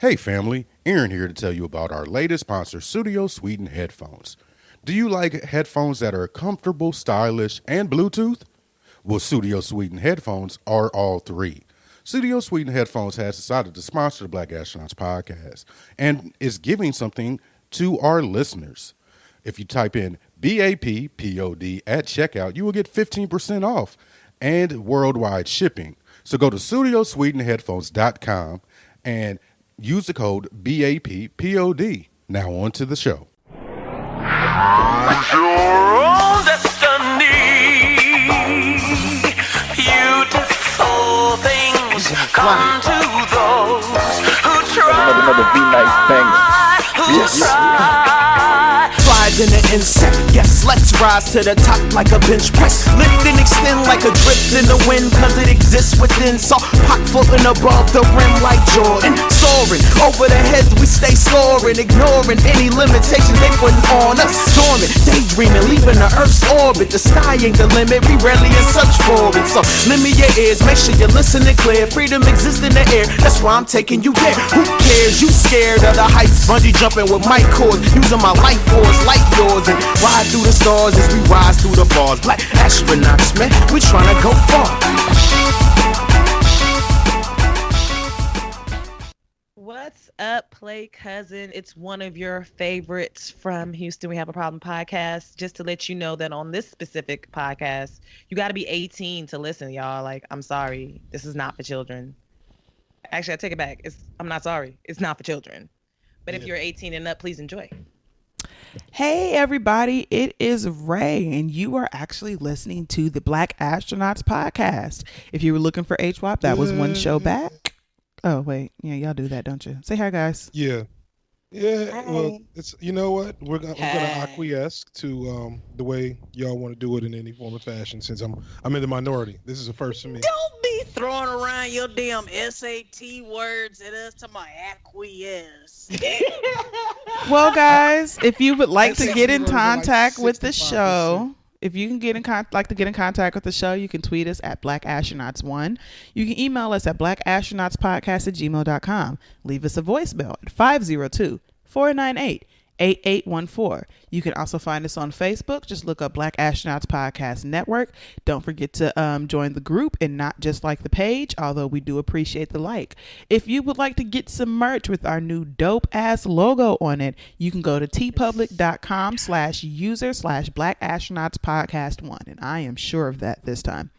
Hey family, Aaron here to tell you about our latest sponsor, Studio Sweden headphones. Do you like headphones that are comfortable, stylish, and Bluetooth? Well, Studio Sweden headphones are all three. Studio Sweden headphones has decided to sponsor the Black Astronauts podcast and is giving something to our listeners. If you type in BAP POD at checkout, you will get 15% off and worldwide shipping. So go to studioswedenheadphones.com and use the code BAPPOD. Now on to the show. Your own destiny. Beautiful things come to those who try. Another V-Nice banger. Who try. Flies in an insect, yes, let's rise to the top like a bench press. Lift and extend like a drift in the wind, cause it exists within. So pot footing above the rim like Jordan. Soaring over the heads, we stay scoring, ignoring any limitations they putting on us. Dormant, daydreaming, leaving the Earth's orbit. The sky ain't the limit, we rarely in search for it. So lend me your ears, make sure you're listening clear. Freedom exists in the air, that's why I'm taking you there. Who cares? You scared of the heights, bungee jumping with mic cords, using my life force like yours, and ride through the stars as we rise through the bars. Black astronauts, man, we tryna go far. What's up, Play Cousin? It's one of your favorites from Houston. We Have a Problem podcast. Just to let you know that on this specific podcast, you got to be 18 to listen, y'all. Like, I'm sorry, this is not for children. Actually, I take it back. I'm not sorry. It's not for children. But if you're 18 and up, please enjoy. Hey everybody, it is Ray, and you are actually listening to the Black Astronauts podcast. If you were looking for HWAP, that was one show back. Oh wait, yeah, y'all do that, don't you? Say hi, guys. Yeah. Hi. Well, it's, you know what, we're gonna acquiesce to the way y'all want to do it in any form of fashion. Since I'm in the minority, this is a first for me. Don't be throwing around your damn SAT words at us to my acquiesce. Well, guys, if you would like to get in SAT words are like contact with the 65%. show, if you can get in contact with the show, you can tweet us at Black Astronauts 1. You can email us at blackastronights@gmail.com. Leave us a voicemail at 502-498-8814. You can also find us on Facebook. Just look up Black Astronauts Podcast Network. Don't forget to join the group and not just like the page, although we do appreciate the like. If you would like to get some merch with our new dope ass logo on it, you can go to tpublic.com/user/Black Astronauts Podcast 1. And I am sure of that this time.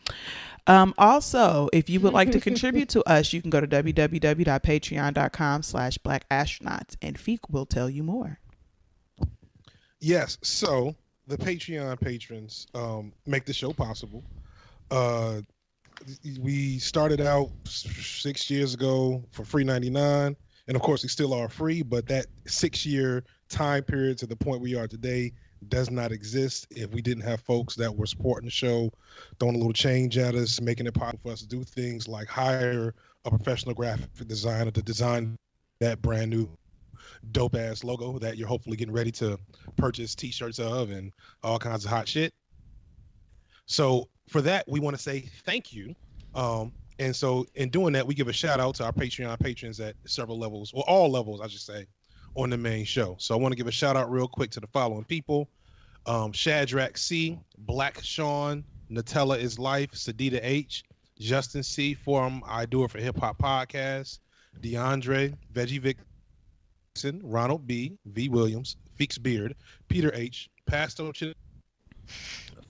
Also, if you would like to contribute to us, you can go to www.patreon.com/Black Astronauts, and Feek will tell you more. Yes. So the Patreon patrons make the show possible. We started out 6 years ago for free 99, and of course we still are free. But that 6-year time period to the point we are today does not exist if we didn't have folks that were supporting the show, throwing a little change at us, making it possible for us to do things like hire a professional graphic designer to design that brand new dope ass logo that you're hopefully getting ready to purchase t-shirts of and all kinds of hot shit. So for that, we want to say thank you. And so in doing that, we give a shout out to our Patreon patrons at several levels, or all levels, I should say, on the main show. So I want to give a shout out real quick to the following people: Shadrach C, Black Sean, Nutella is Life, Sadida H, Justin C, Forum I Do It for Hip Hop Podcast, DeAndre, Veggie Vixen, Ronald B, V Williams, Feeks Beard, Peter H, Pasto Ch,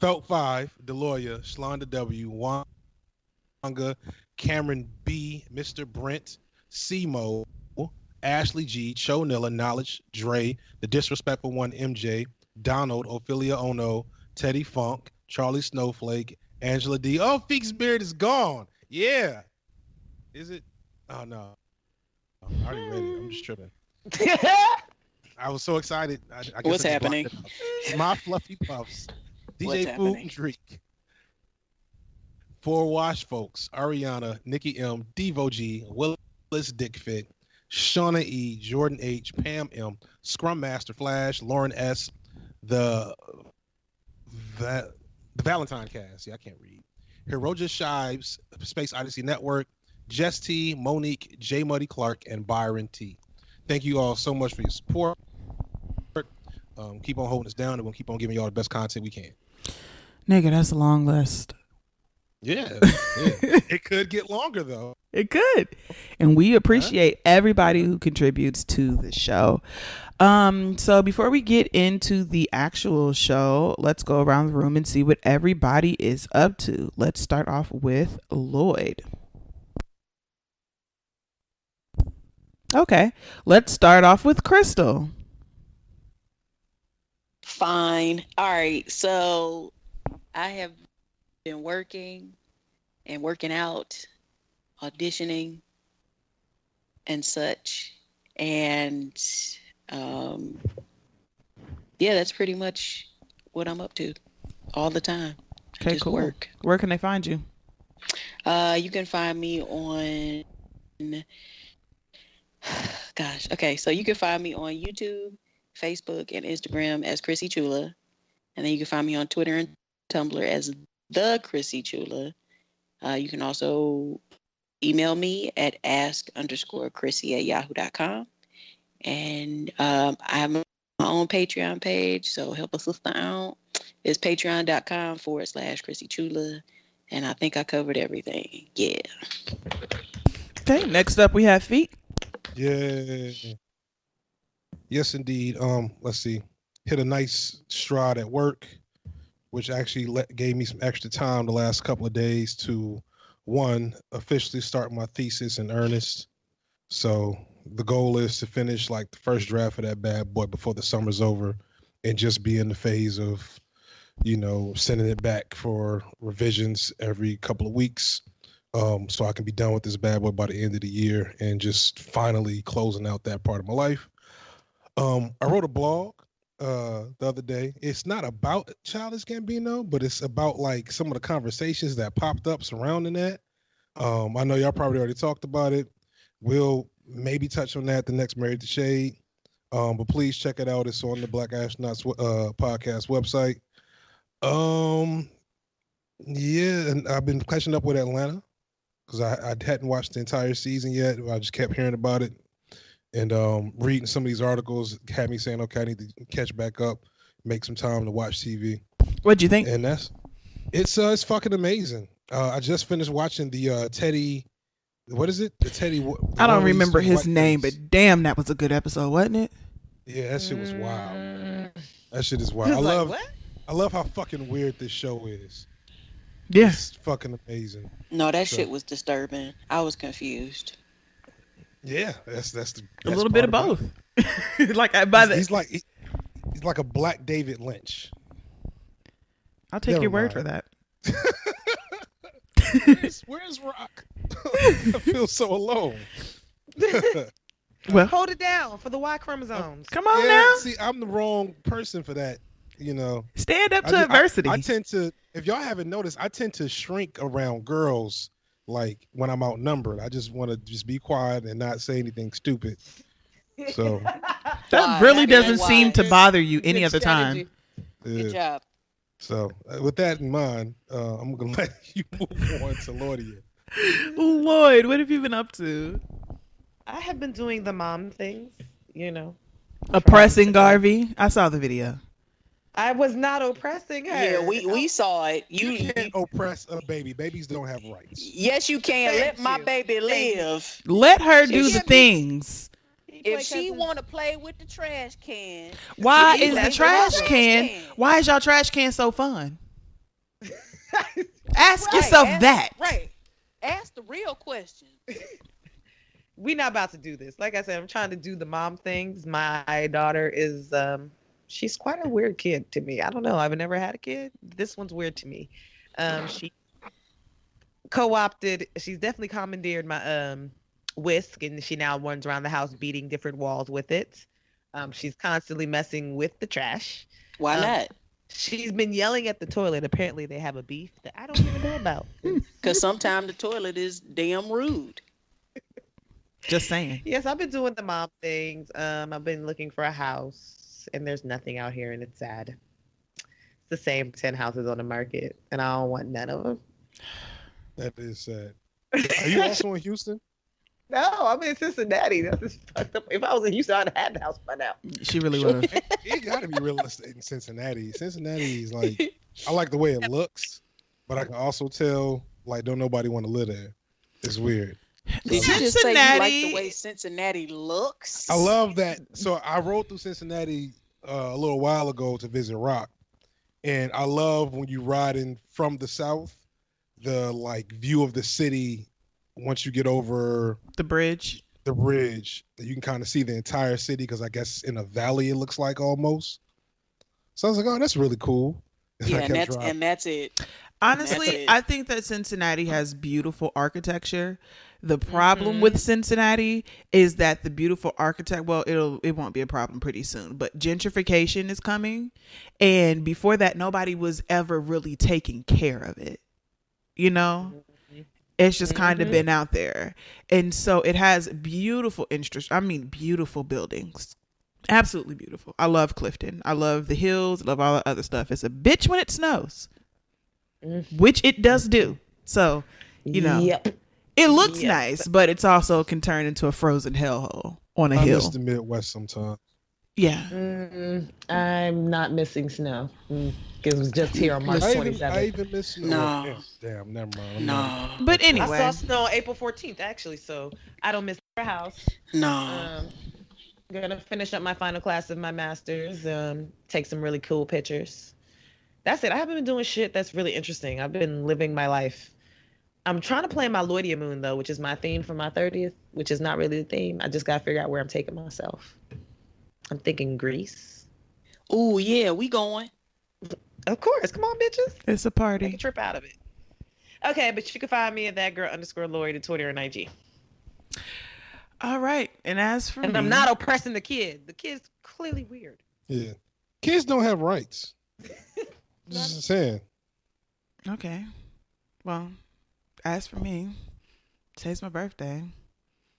Felt 5, Deloya, Shlonda W, Wanga, Cameron B, Mr. Brent, C-Mo, Ashley G, Chonilla, Knowledge, Dre, The Disrespectful One, MJ, Donald, Ophelia Ono, Teddy Funk, Charlie Snowflake, Angela D. Oh, Feek's Beard is gone. Yeah. Is it? Oh, no. I already read it. I'm just tripping. I was so excited. I guess What's happening? My Fluffy Puffs. What's DJ Food happening? and Drink. Four Wash Folks. Ariana, Nikki M, Devo G, Willis Dick Fit, Shauna E, Jordan H, Pam M, Scrum Master Flash, Lauren S, the Valentine Cast. Yeah, I can't read. Hiroja Shives, Space Odyssey Network, Jess T, Monique, J Muddy Clark, and Byron T. Thank you all so much for your support. Keep on holding us down, and we'll keep on giving y'all the best content we can. Nigga, that's a long list. Yeah. It could get longer though. It could. And we appreciate everybody who contributes to the show. So before we get into the actual show, let's go around the room and see what everybody is up to. Let's start off with Lloyd. Okay. Let's start off with Crystal. Fine. All right. So I have been working and working out, auditioning and such. And yeah, that's pretty much what I'm up to all the time. Okay, Just cool. work. Where can they find you? You can find me on gosh, okay, so you can find me on YouTube, Facebook, and Instagram as Chrissy Chula. And then you can find me on Twitter and Tumblr as the Chrissy Chula. You can also email me at ask_Chrissy@yahoo.com. And I have my own Patreon page, so help a sister out. It's patreon.com/Chrissy Chula. And I think I covered everything. Yeah. Okay, next up we have Feet. Yeah. Yes, indeed. Let's see. Hit a nice stride at work, which actually gave me some extra time the last couple of days to, one, officially start my thesis in earnest. So the goal is to finish like the first draft of that bad boy before the summer's over, and just be in the phase of, sending it back for revisions every couple of weeks. So I can be done with this bad boy by the end of the year and just finally closing out that part of my life. I wrote a blog the other day. It's not about Childish Gambino, but it's about like some of the conversations that popped up surrounding that. I know y'all probably already talked about it. We'll maybe touch on that the next Married to Shade. But please check it out. It's on the Black Astronauts podcast website. Yeah, and I've been catching up with Atlanta because I hadn't watched the entire season yet. I just kept hearing about it. And reading some of these articles had me saying, okay, I need to catch back up, make some time to watch TV. What'd you think? And it's fucking amazing. I just finished watching the Teddy, what is it? The Teddy. I don't remember his name, but damn, that was a good episode, wasn't it? Yeah, that shit was wild. That shit is wild. I love how fucking weird this show is. Yeah. It's fucking amazing. No, that shit was disturbing. I was confused. Yeah, that's the a little bit of both. He's like a black David Lynch. I'll take your word for that. Where's Rock? I feel so alone. Well, hold it down for the Y chromosomes. Come on now. See, I'm the wrong person for that. Stand up to adversity. I tend to, if y'all haven't noticed, I tend to shrink around girls. Like when I'm outnumbered, I just want to just be quiet and not say anything stupid. So that really doesn't seem to bother you any other time. Good job. So with that in mind, I'm gonna let you move on to Lloydia. Lloyd, what have you been up to? I have been doing the mom things, Oppressing Garvey. I saw the video. I was not oppressing her. Yeah, we saw it. You can't oppress a baby. Babies don't have rights. Yes, you can. Let my baby live. Let her do the things. If she want to play with the trash can. Why is the trash can? Why is y'all trash can so fun? Ask yourself that. Right. Ask the real question. We not about to do this. Like I said, I'm trying to do the mom things. My daughter is she's quite a weird kid to me. I don't know. I've never had a kid. This one's weird to me. She co-opted. She's definitely commandeered my whisk, and she now runs around the house beating different walls with it. She's constantly messing with the trash. Why not? She's been yelling at the toilet. Apparently, they have a beef that I don't even know about. Because sometimes the toilet is damn rude. Just saying. Yes, I've been doing the mom things. I've been looking for a house. And there's nothing out here, and it's sad. It's the same 10 houses on the market, and I don't want none of them. That is sad. Are you also in Houston? No, I'm in Cincinnati. That's just fucked up. If I was in Houston, I'd have had the house by now. She really would have. It got to be real estate in Cincinnati. Cincinnati is like, I like the way it looks, but I can also tell like don't nobody want to live there. It's weird. Did you just say you like Cincinnati. the way Cincinnati looks? I love that. So I rode through Cincinnati a little while ago to visit Rock, and I love when you riding from the south, the like view of the city. Once you get over The bridge. the bridge, you can kind of see the entire city because I guess in a valley it looks like almost. So I was like, oh, that's really cool. Yeah, I and kept that's driving. and that's it. Honestly, That's it. I think that Cincinnati has beautiful architecture. The problem with Cincinnati is that the beautiful well, it won't be a problem pretty soon, but gentrification is coming. And before that, nobody was ever really taking care of it. You know? It's just kind of been out there. And so it has beautiful beautiful buildings. Absolutely beautiful. I love Clifton. I love the hills. I love all the other stuff. It's a bitch when it snows, which it does do. So, you know, Yep. it looks nice, but it's also can turn into a frozen hellhole on a I hill. miss the Midwest sometimes. Yeah. I'm not missing snow because it was just here on March I 27th. even miss snow. No. Yeah, damn, never mind. I'm No, not- But I anyway, saw snow on April 14th, actually, so I don't miss our house. no. I'm gonna finish up my final class of my master's. Take some really cool pictures. That's it. I haven't been doing shit that's really interesting. I've been living my life. I'm trying to plan my Lloydia Moon though, which is my theme for my 30th, which is not really the theme. I just gotta figure out where I'm taking myself. I'm thinking Greece. Oh yeah, we going. Of course. Come on, bitches. it's a Take a party. trip out of it. Okay, but you can find me at _Lloyd at Twitter and IG. All right. And as for And me, I'm not oppressing the kid. The kid's clearly weird. Yeah, kids don't have rights. Just saying. Okay. Well, as for me, today's my birthday.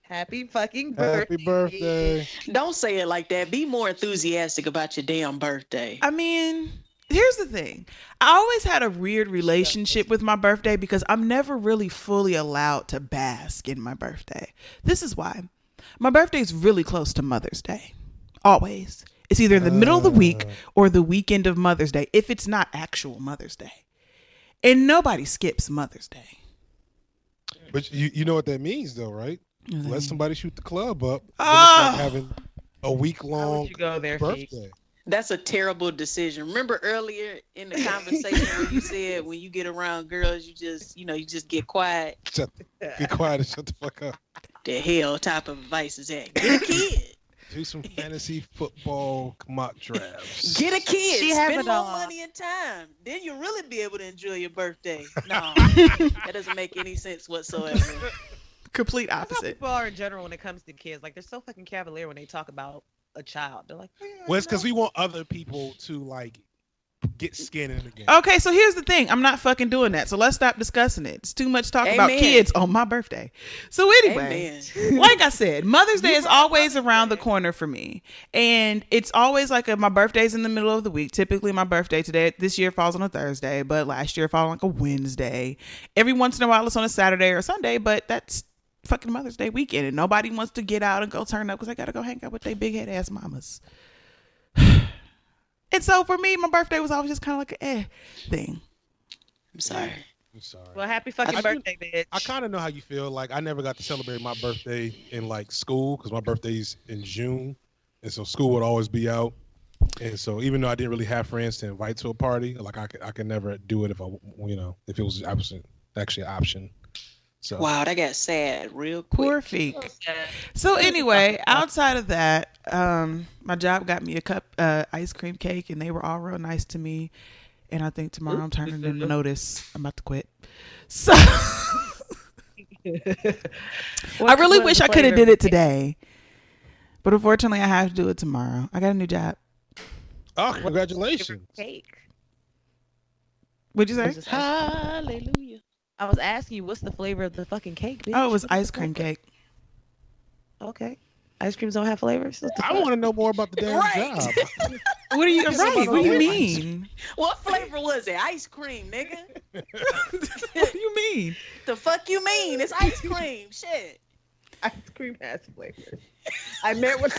Happy fucking birthday. Happy birthday. Don't say it like that. Be more enthusiastic about your damn birthday. I mean, here's the thing. I always had a weird relationship with my birthday because I'm never really fully allowed to bask in my birthday. This is why. My birthday is really close to Mother's Day. Always. It's either in the middle of the week or the weekend of Mother's Day, if it's not actual Mother's Day. And nobody skips Mother's Day. But you know what that means though, right? What does that Let mean? somebody shoot the club up. Then Oh! it's like having a week How long would you go there, Feeks? birthday. That's a terrible decision. Remember earlier in the conversation when you said when you get around girls, you just get quiet. Be quiet and shut the fuck up. The hell type of advice is that? Get a kid. Do some fantasy football mock drafts. Get a kid. She have Spend it more all. money and time. Then you'll really be able to enjoy your birthday. No, that doesn't make any sense whatsoever. Complete That's how opposite. people are in general when it comes to kids. Like, they're so fucking cavalier when they talk about a child. They're like, Well, it's because we want other people to like get skin in the game. Okay, so here's the thing. I'm not fucking doing that. So let's stop discussing it. It's too much talk about Amen. kids on my birthday. So anyway, Amen. like I said, Mother's Day is always around the corner for me. And it's always like my birthday's in the middle of the week. Typically my birthday this year falls on a Thursday, but last year it fell on like a Wednesday. Every once in a while it's on a Saturday or Sunday, but that's fucking Mother's Day weekend. And nobody wants to get out and go turn up because I got to go hang out with their big head ass mamas. And so for me, my birthday was always just kind of like a thing. I'm sorry. I'm sorry. well, happy fucking I do- birthday, bitch. I kind of know how you feel. Like I never got to celebrate my birthday in like school because my birthday's in June, and so school would always be out. And so even though I didn't really have friends to invite to a party, like I could never do it if if it was actually an option. So Wow, that got sad real quick. Poor feet. So anyway, outside of that, my job got me a cup ice cream cake, and they were all real nice to me. And I think tomorrow I'm turning in a notice. I'm about to quit. So I really wish I could have did it today, but unfortunately, I have to do it tomorrow. I got a new job. oh, congratulations! Cake. What'd you say? Hallelujah. I was asking you, what's the flavor of the fucking cake, bitch? Oh, it was ice cream cake. Okay. Ice creams don't have flavors? What the I fuck? want to know more about the damn Right. job. What do you Guess right? somebody What do you don't have mean? What flavor was it? Ice cream, nigga. What do you mean? The fuck you mean? It's ice cream. Shit. Ice cream has flavors. I meant what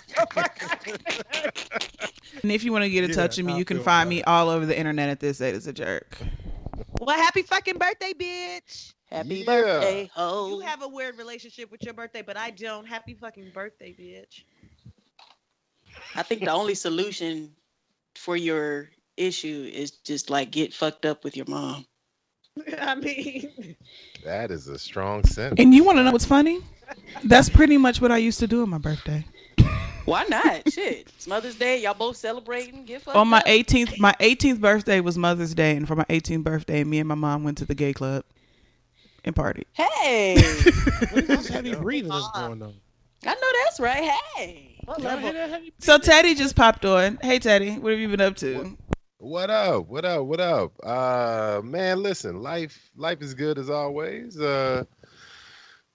And if you want to get in touch with me, you can find me all over the internet at This Date Is a Jerk. Well, happy fucking birthday, bitch. Happy birthday, ho. You have a weird relationship with your birthday, but I don't. Happy fucking birthday, bitch. I think the only solution for your issue is just like get fucked up with your mom. I mean, That is a strong sentence. And you want to know what's funny? That's pretty much what I used to do on my birthday. Why not? Shit. It's Mother's Day. Y'all both celebrating. Get fucked On my up. 18th birthday was Mother's Day, and for my 18th birthday, me and my mom went to the gay club and partied. Hey. What is this heavy breathing that's going on? I know that's right. Hey. what level? So Teddy just popped on. Hey Teddy, what have you been up to? What up? What up? What up? Man, listen, life is good as always.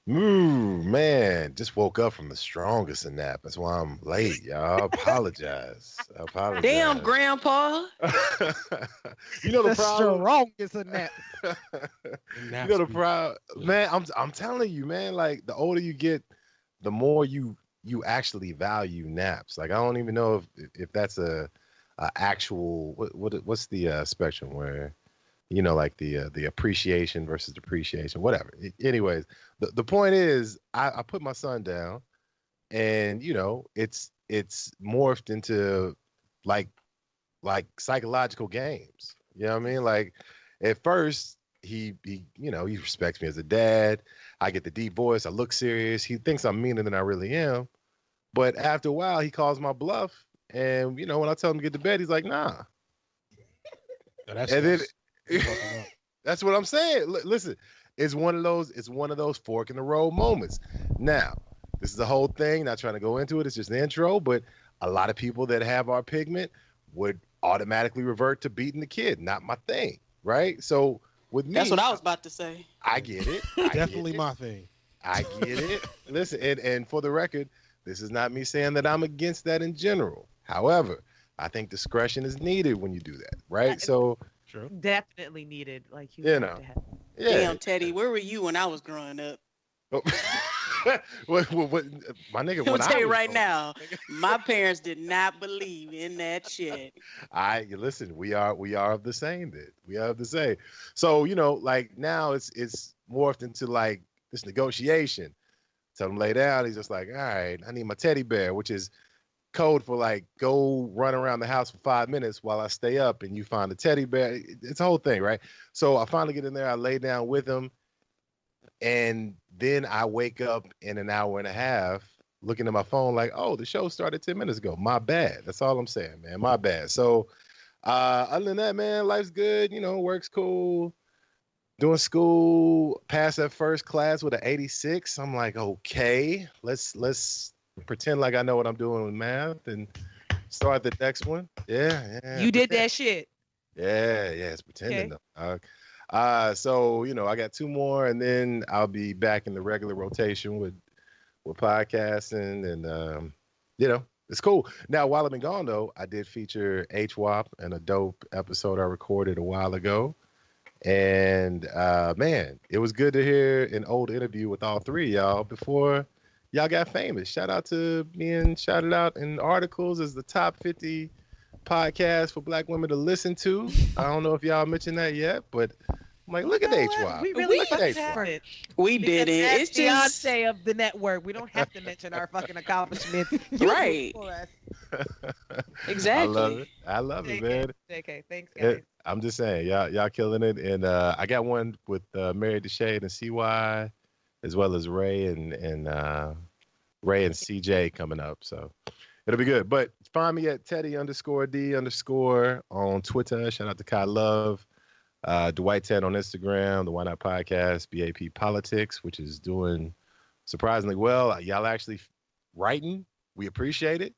Man, just woke up from the strongest of nap. That's why I'm late, y'all. I apologize. Damn, Grandpa. You know the problem. strongest in that. You know the problem, man. I'm telling you, man. Like the older you get, the more you actually value naps. Like I don't even know if that's a actual what's the spectrum where, you know, like the appreciation versus depreciation, whatever. Anyways, the point is, I put my son down, and you know, it's morphed into like psychological games. You know what I mean? Like at first, he you know, he respects me as a dad. I get the deep voice. I look serious. He thinks I'm meaner than I really am. But after a while, he calls my bluff. And you know, when I tell him to get to bed, he's like, "Nah." That's what I'm saying. Listen, it's one of those fork in the road moments. Now, this is the whole thing. Not trying to go into it. It's just the intro. But a lot of people that have our pigment would automatically revert to beating the kid. Not my thing, right? So with me, That's what I was about to say. I get it. Definitely my thing. I get it. Listen, and for the record, this is not me saying that I'm against that in general. However, I think discretion is needed when you do that, right? So, True. Definitely needed. Like you You have know. to have. yeah. Damn, Teddy, where were you when I was growing up? what, my nigga? I'll When tell I you was right growing- now, my parents did not believe in that shit. Listen. We are of the same. Bit. We are of the same. So you know, like now it's morphed into like this negotiation. Tell him lay down. He's just like, all right, I need my teddy bear, which is code for like go run around the house for 5 minutes while I stay up and you find the teddy bear. It's a whole thing, right? So I finally get in there. I lay down with him, and then I wake up in an hour and a half looking at my phone like, oh, the show started 10 minutes ago. My bad. That's all I'm saying, man. My bad. So other than that, man, life's good. You know, work's cool. Doing school, passed that first class with an 86. I'm like, okay, let's pretend like I know what I'm doing with math and start the next one. Yeah. You did that shit. Yeah, it's pretending. Okay. So you know, I got 2 more, and then I'll be back in the regular rotation with podcasting, and you know, it's cool. Now, while I've been gone though, I did feature HWAP in a dope episode I recorded a while ago. And man, it was good to hear an old interview with all 3 of y'all before y'all got famous. Shout out to being shouted out in articles as the top 50 podcast for Black women to listen to. I don't know if y'all mentioned that yet, but I'm like, look at HWAP. We really Look at fucking HWAP. have it. We did it. That's It's just Beyonce of the network. We don't have to mention our fucking accomplishments. You do Right. it for us. exactly. I love it, JK, man. JK, thanks guys. I'm just saying, y'all killing it. And I got one with Mary DeShade and CY, as well as Ray and CJ coming up. So it'll be good. But find me at Teddy_D_ on Twitter. Shout out to Kai Love. Dwight Ted on Instagram, the Why Not Podcast, BAP Politics, which is doing surprisingly well. Y'all actually writing. We appreciate it.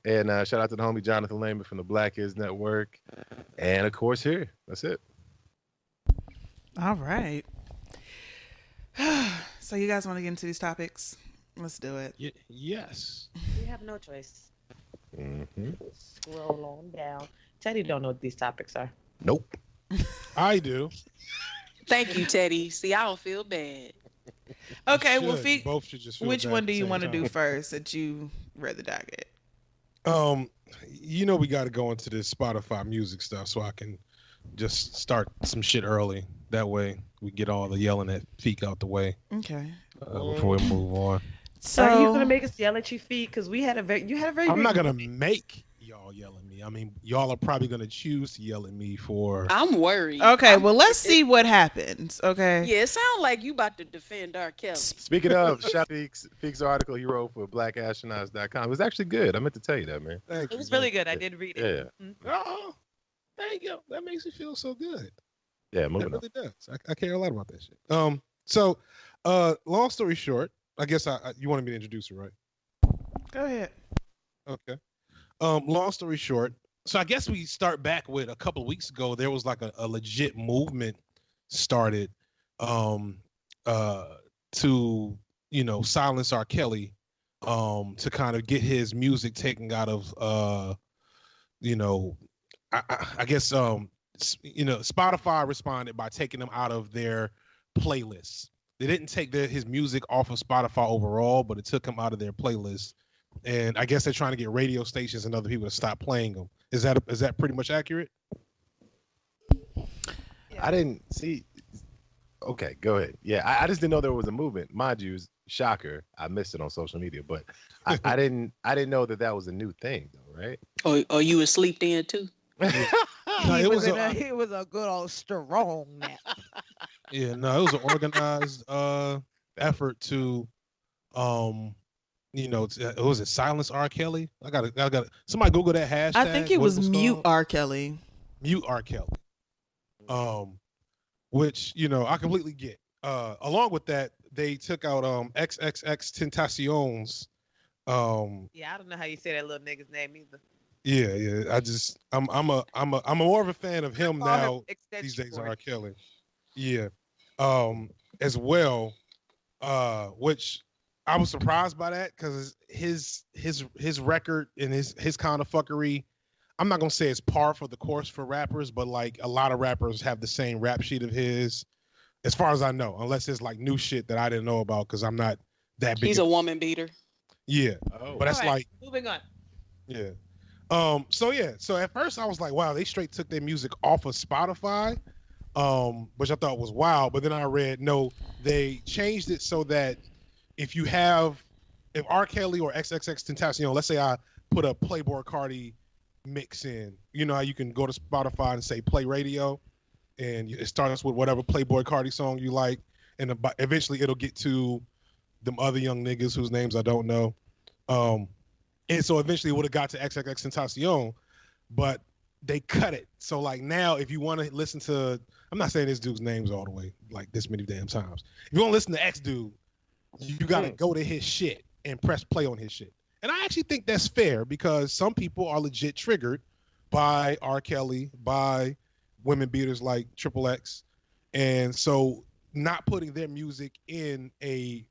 And shout out to the homie Jonathan Lehman from the Black Is Network. And of course here. That's it. All right. So you guys want to get into these topics? Let's do it. Yes. We have no choice. Mm-hmm. Scroll on down. Teddy don't know what these topics are. Nope. I do. Thank you, Teddy. See, I don't feel bad. Okay, well, Should. Both should just feel which bad one at do the you same want to do time. first that you read the docket? We got to go into this Spotify music stuff so I can just start some shit early. That way we get all the yelling at Feek out the way Okay. before we move on. So Are you gonna make us yell at you, feet? Because you had a very I'm big not gonna movie. make y'all yell at me. I mean, y'all are probably gonna choose to yell at me for. I'm worried. Okay, well, let's see what happens. Okay. Yeah, it sounds like you about to defend R. Kelly. Speaking of, shout Feek's article he wrote for blackastronauts.com. It was actually good. I meant to tell you that, man. Thank It you, was man. really good. I did read it. Yeah. Oh, thank you. That makes me feel so good. Yeah, It moving on. really does. I care a lot about that shit. So, long story short, I guess you wanted me to introduce her, right? Go ahead. Okay. Long story short, so I guess we start back with a couple of weeks ago. There was like a legit movement started to silence R. Kelly, to kind of get his music taken out of I guess Spotify responded by taking them out of their playlists. They didn't take his music off of Spotify overall, but it took him out of their playlist. And I guess they're trying to get radio stations and other people to stop playing them. Is that pretty much accurate? I didn't see. Okay, go ahead. Yeah, I just didn't know there was a movement. Mind you, shocker, I missed it on social media, but I didn't know that was a new thing, though, right? Or you asleep then too? No, He it was was it was a good old strong nap. Yeah, no, it was an organized effort to was it silence R. Kelly? I got somebody Google that hashtag. I think it what was mute called? R. Kelly. Mute R. Kelly. Which I completely get. Along with that, they took out XXXTentacion's. Yeah, I don't know how you say that little nigga's name either. Yeah. I'm more of a fan of him Call now him extension these days. cord. R. Kelly. Yeah. As well, which I was surprised by that because his record and his kind of fuckery. I'm not gonna say it's par for the course for rappers, but like a lot of rappers have the same rap sheet of his, as far as I know, unless it's like new shit that I didn't know about because I'm not that big. He's a woman beater. Yeah, Oh, but that's All right, like moving on. yeah. So at first I was like, wow, they straight took their music off of Spotify, which I thought was wild. But then I read no, they changed it so that if R. Kelly or XXXTentacion, let's say I put a Playboy Cardi mix in, you know how you can go to Spotify and say play radio, and it starts with whatever Playboy Cardi song you like, and eventually it'll get to them other young niggas whose names I don't know. And so eventually it would have got to XXXTentacion, but they cut it. So like now, if you want to listen to, I'm not saying this dude's names all the way, like this many damn times. If you want to listen to X dude, you got to go to his shit and press play on his shit. And I actually think that's fair because some people are legit triggered by R. Kelly, by women beaters like Triple X. And so not putting their music in a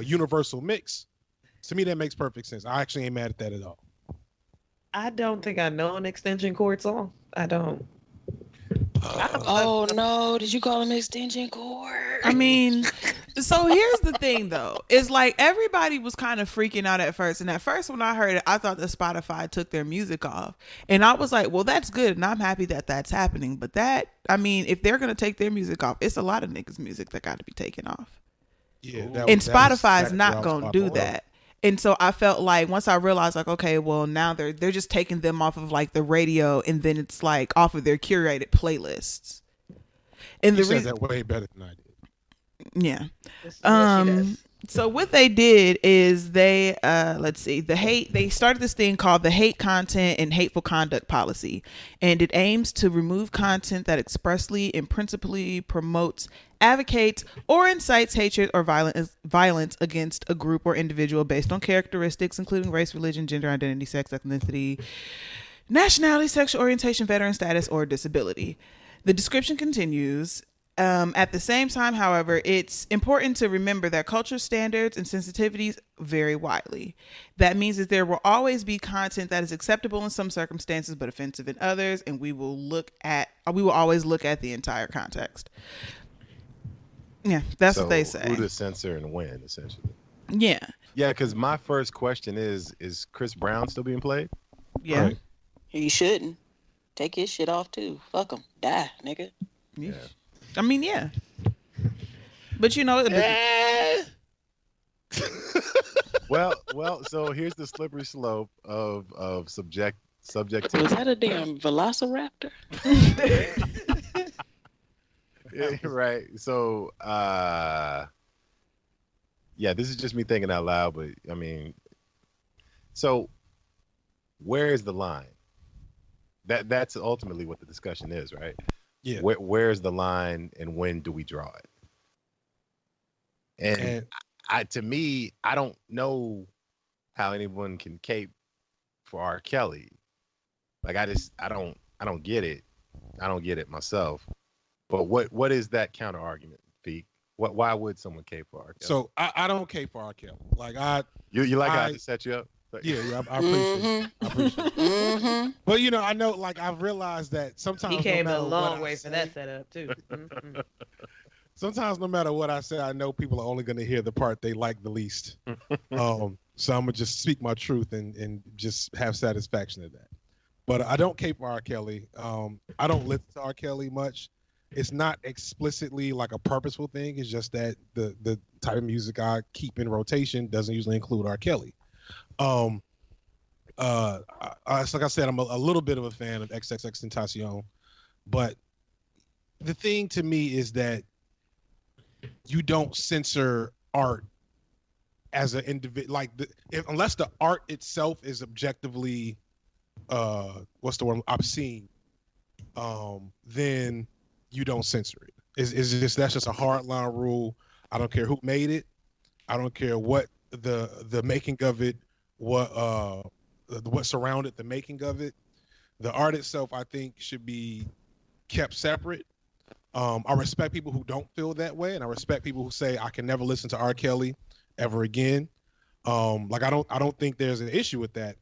universal mix, to me, that makes perfect sense. I actually ain't mad at that at all. I don't think I know an extension cord song. I don't. Oh no! Did you call him extension cord? I mean, so here's the thing though. It's like everybody was kind of freaking out at first. And at first when I heard it, I thought that Spotify took their music off. And I was like, well, that's good. And I'm happy that that's happening. But if they're going to take their music off, it's a lot of niggas' music that got to be taken off. Yeah, And Spotify is not going to do that. And so I felt like once I realized like, okay, well now they're just taking them off of like the radio and then it's like off of their curated playlists. And You the said reason, that way better than I did. yeah. Yes, she does. So what they did is they they started this thing called the hate content and hateful conduct policy, and it aims to remove content that expressly and principally promotes, advocates, or incites hatred or violence against a group or individual based on characteristics including race, religion, gender identity, sex, ethnicity, nationality, sexual orientation, veteran status, or disability. The description continues. At the same time, however, it's important to remember that culture standards and sensitivities vary widely. That means that there will always be content that is acceptable in some circumstances but offensive in others, and we will always look at the entire context. Yeah, that's So what they say. who to censor and when, essentially. Yeah. Yeah, because my first question is Chris Brown still being played? Yeah. Right. He shouldn't. Take his shit off too. Fuck him. Die, nigga. Yeah. I mean, yeah. But you know, Well, so here's the slippery slope of subjectivity. Was that a damn velociraptor? Yeah, right. So, yeah, this is just me thinking out loud, but I mean, so where is the line? That's ultimately what the discussion is, right? Yeah. Where's the line, and when do we draw it? And to me, I don't know how anyone can cape for R. Kelly. Like I don't get it. I don't get it myself. But what is that counter argument, Feek? Why would someone cape for R. Kelly? So I don't cape for R. Kelly. Like you like how I just set you up? Yeah, I appreciate it. I appreciate it. Mm-hmm. But you know, I know, like I've realized that sometimes He came no a matter long what I way for say- that setup too. Mhm. Sometimes no matter what I say, I know people are only going to hear the part they like the least. So I'm gonna just speak my truth and just have satisfaction in that. But I don't cape for R. Kelly. I don't listen to R. Kelly much. It's not explicitly like a purposeful thing. It's just that the type of music I keep in rotation doesn't usually include R. Kelly. Like I said, I'm a little bit of a fan of XXXTentacion, but the thing to me is that you don't censor art as an individual, like unless the art itself is objectively, what's the word, obscene, then you don't censor it. It's just, that's just a hard line rule. I don't care who made it. I don't care what the making of it, what surrounded the making of it. The art itself, I think, should be kept separate. I respect people who don't feel that way, and I respect people who say I can never listen to R. Kelly ever again. Like I don't think there's an issue with that,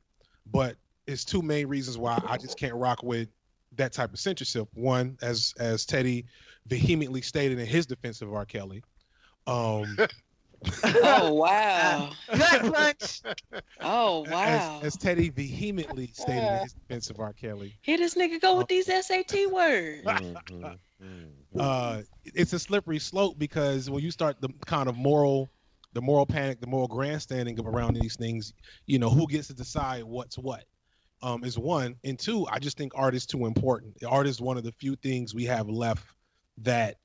but it's two main reasons why I just can't rock with that type of censorship. One, as Teddy vehemently stated in his defense of R. Kelly. Oh wow! Gut punch. Oh wow! As Teddy vehemently stated in his defense of R. Kelly. Here this nigga go with these SAT words. It's a slippery slope because when you start the kind of moral panic, the moral grandstanding around these things, you know, who gets to decide what's what, is one. And two, I just think art is too important. Art is one of the few things we have left that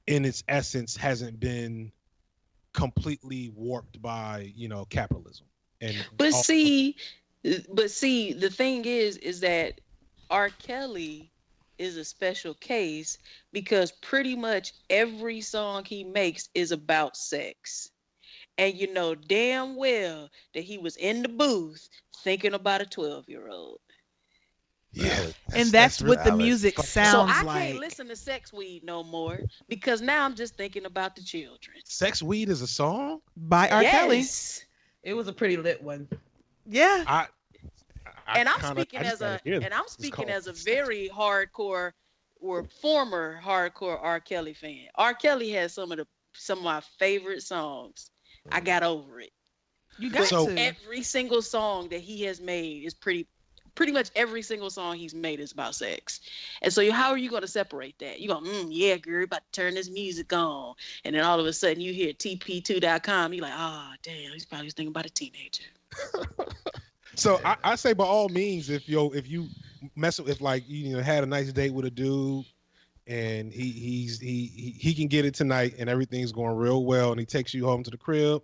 in its essence hasn't been completely warped by, you know, capitalism. But see, the thing is that R. Kelly is a special case because pretty much every song he makes is about sex. And you know damn well that he was in the booth thinking about a 12-year-old. Yeah. And that's what the valid. music So sounds I like. can't listen to Sex Weed no more because now I'm just thinking about the children. Sex Weed is a song? By R. Kelly. Yes. It was a pretty lit one. Yeah. And I'm speaking as a very hardcore or former hardcore R. Kelly fan. R. Kelly has some of my favorite songs. I got over it. You got So- to. Every single song that he has made is pretty much every single song he's made is about sex. And so how are you going to separate that? You go, yeah, girl, about to turn this music on. And then all of a sudden you hear TP2.com. You're like, damn, he's probably thinking about a teenager. So I say by all means, if you mess with, if like you know had a nice date with a dude and he can get it tonight and everything's going real well and he takes you home to the crib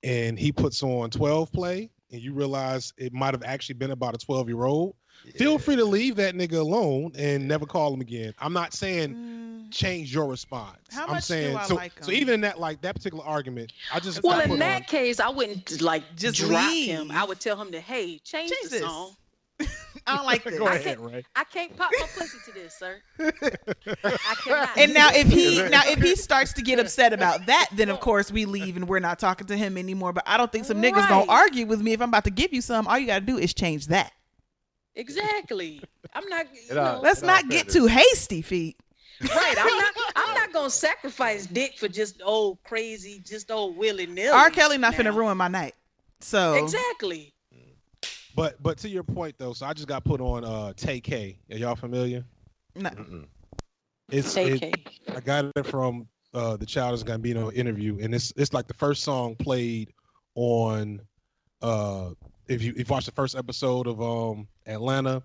and he puts on 12 play and you realize it might have actually been about a 12-year-old, feel free to leave that nigga alone and never call him again. I'm not saying change your response. How I'm much saying do I so, like so him? even in that particular argument, I just Well, I in put that on- case, I wouldn't Just drop leave. him. I would tell him to, hey, change the this. song. I don't like this. Go ahead, Ray. I can't pop my pussy to this, sir. I cannot. And now if he starts to get upset about that, then of course we leave and we're not talking to him anymore. But I don't think some niggas gonna Right. argue with me if I'm about to give you some. All you gotta do is change that. Exactly. I'm not. It all- Let's it not all get matters. too hasty, feet. Right. I'm not gonna sacrifice dick for just old crazy, just old willy nilly. R. Kelly not finna ruin my night. So Exactly. But to your point though, so I just got put on Tay K. Are y'all familiar? no. I got it from the Childish Gambino interview, and it's like the first song played on if you've watched the first episode of Atlanta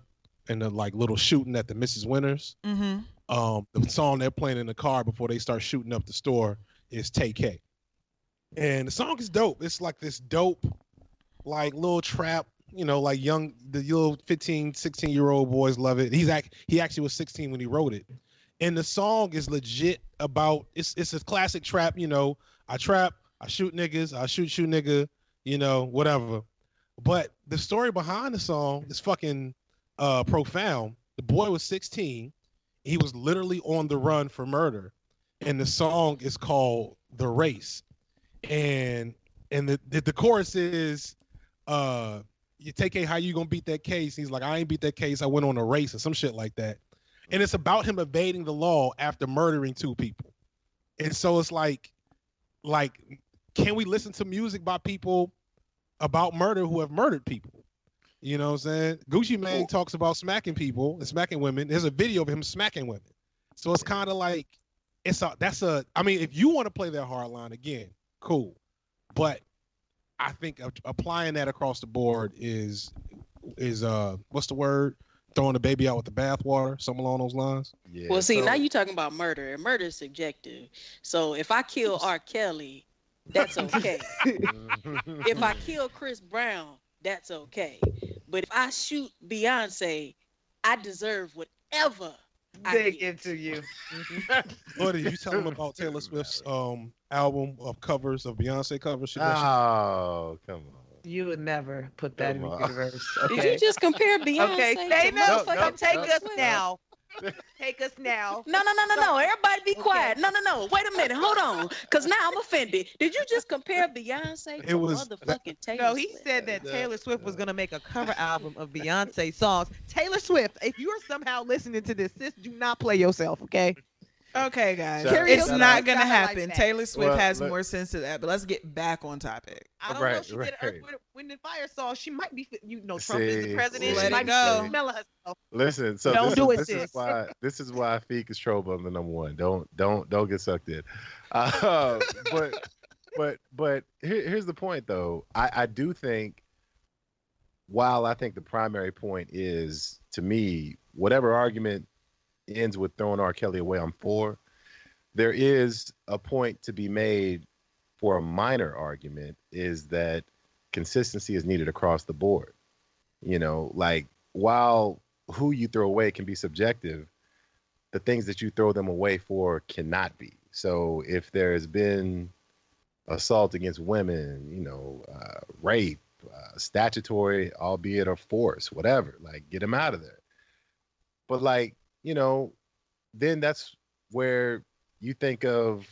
and the like little shooting at the Mrs. Winters. The song they're playing in the car before they start shooting up the store is Tay K. And the song is dope. It's like this dope, like little trap, like the little 15, 16-year-old boys love it. He actually was 16 when he wrote it. And the song is legit about, it's a classic trap, I trap, I shoot niggas, I shoot nigga, whatever. But the story behind the song is fucking profound. The boy was 16. He was literally on the run for murder. And the song is called The Race. And the chorus is, you take how you gonna beat that case? He's like, I ain't beat that case. I went on a race or some shit like that. And it's about him evading the law after murdering 2 people. And so it's like, can we listen to music by people about murder who have murdered people? You know what I'm saying? Gucci Mane talks about smacking people and smacking women. There's a video of him smacking women. So it's kind of like, I mean, if you want to play that hard line again, cool. But I think applying that across the board is what's the word? Throwing the baby out with the bathwater, something along those lines. Yeah. Well, see, now you're talking about murder, and murder is subjective. So if I kill R. Kelly, that's okay. If I kill Chris Brown, that's okay. But if I shoot Beyonce, I deserve whatever Dig into you. What did you tell him about Taylor Swift's album of covers of Beyonce covers? Oh, come on. You would never put that in the universe. Did Okay. you just compare Beyonce Okay, to stay no, motherfucking take Taylor us Swift? now. Take us now. No. Everybody be quiet. No. Wait a minute. Hold on. Because now I'm offended. Did you just compare Beyonce to motherfucking Taylor No, he Swift? said that Taylor Swift was going to make a cover album of Beyonce songs. Taylor Swift, if you are somehow listening to this, sis, do not play yourself, okay? Okay, guys. Karaoke It's not gonna got it like happen. that. Taylor Swift Well, has look- more sense to that. But let's get back on topic. I don't know. She did Earth, Wind, and Fire song. She might be, Trump is the See, president. let She it might go. be smelling herself. Listen, so Don't do it, this is sis. why Feek is trouble on the number one. Don't get sucked in. But here's the point though. I do think, while I think the primary point is, to me, whatever argument ends with throwing R. Kelly away, I'm for. There is a point to be made for a minor argument, is that consistency is needed across the board. Like, while who you throw away can be subjective, the things that you throw them away for cannot be. So if there has been assault against women, rape, statutory, albeit of force, whatever, like, get them out of there. But then that's where you think of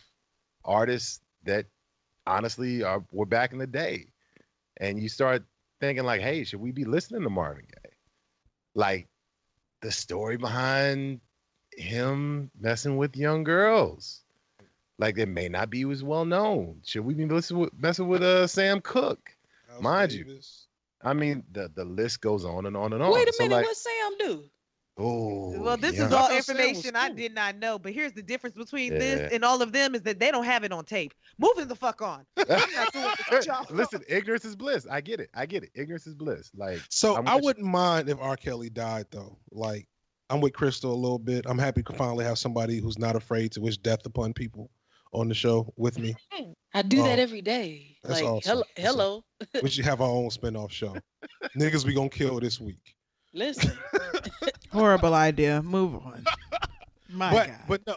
artists that honestly were back in the day, and you start thinking like, hey, should we be listening to Marvin Gaye? Like, the story behind him messing with young girls, like, it may not be as well known. Should we be messing with Sam Cooke? Mind you, I mean, the list goes on and on and on. Wait a So, minute. like, What Sam do? oh, Well, this yeah. is all I thought Sam was information I cool. did not know. But here's the difference between Yeah. this and all of them is that they don't have it on tape. Moving the fuck on. I'm not doing this with y'all. Listen, ignorance is bliss. I get it. Ignorance is bliss. Like, So I'm I with you. wouldn't mind if R. Kelly died though. Like, I'm with Crystal a little bit. I'm happy to finally have somebody who's not afraid to wish death upon people on the show with me. I do that Oh, every day. that's Like, awesome. hello. We should have our own spinoff show. Niggas we gonna kill this week. Listen. Horrible idea. Move on. My God. But no.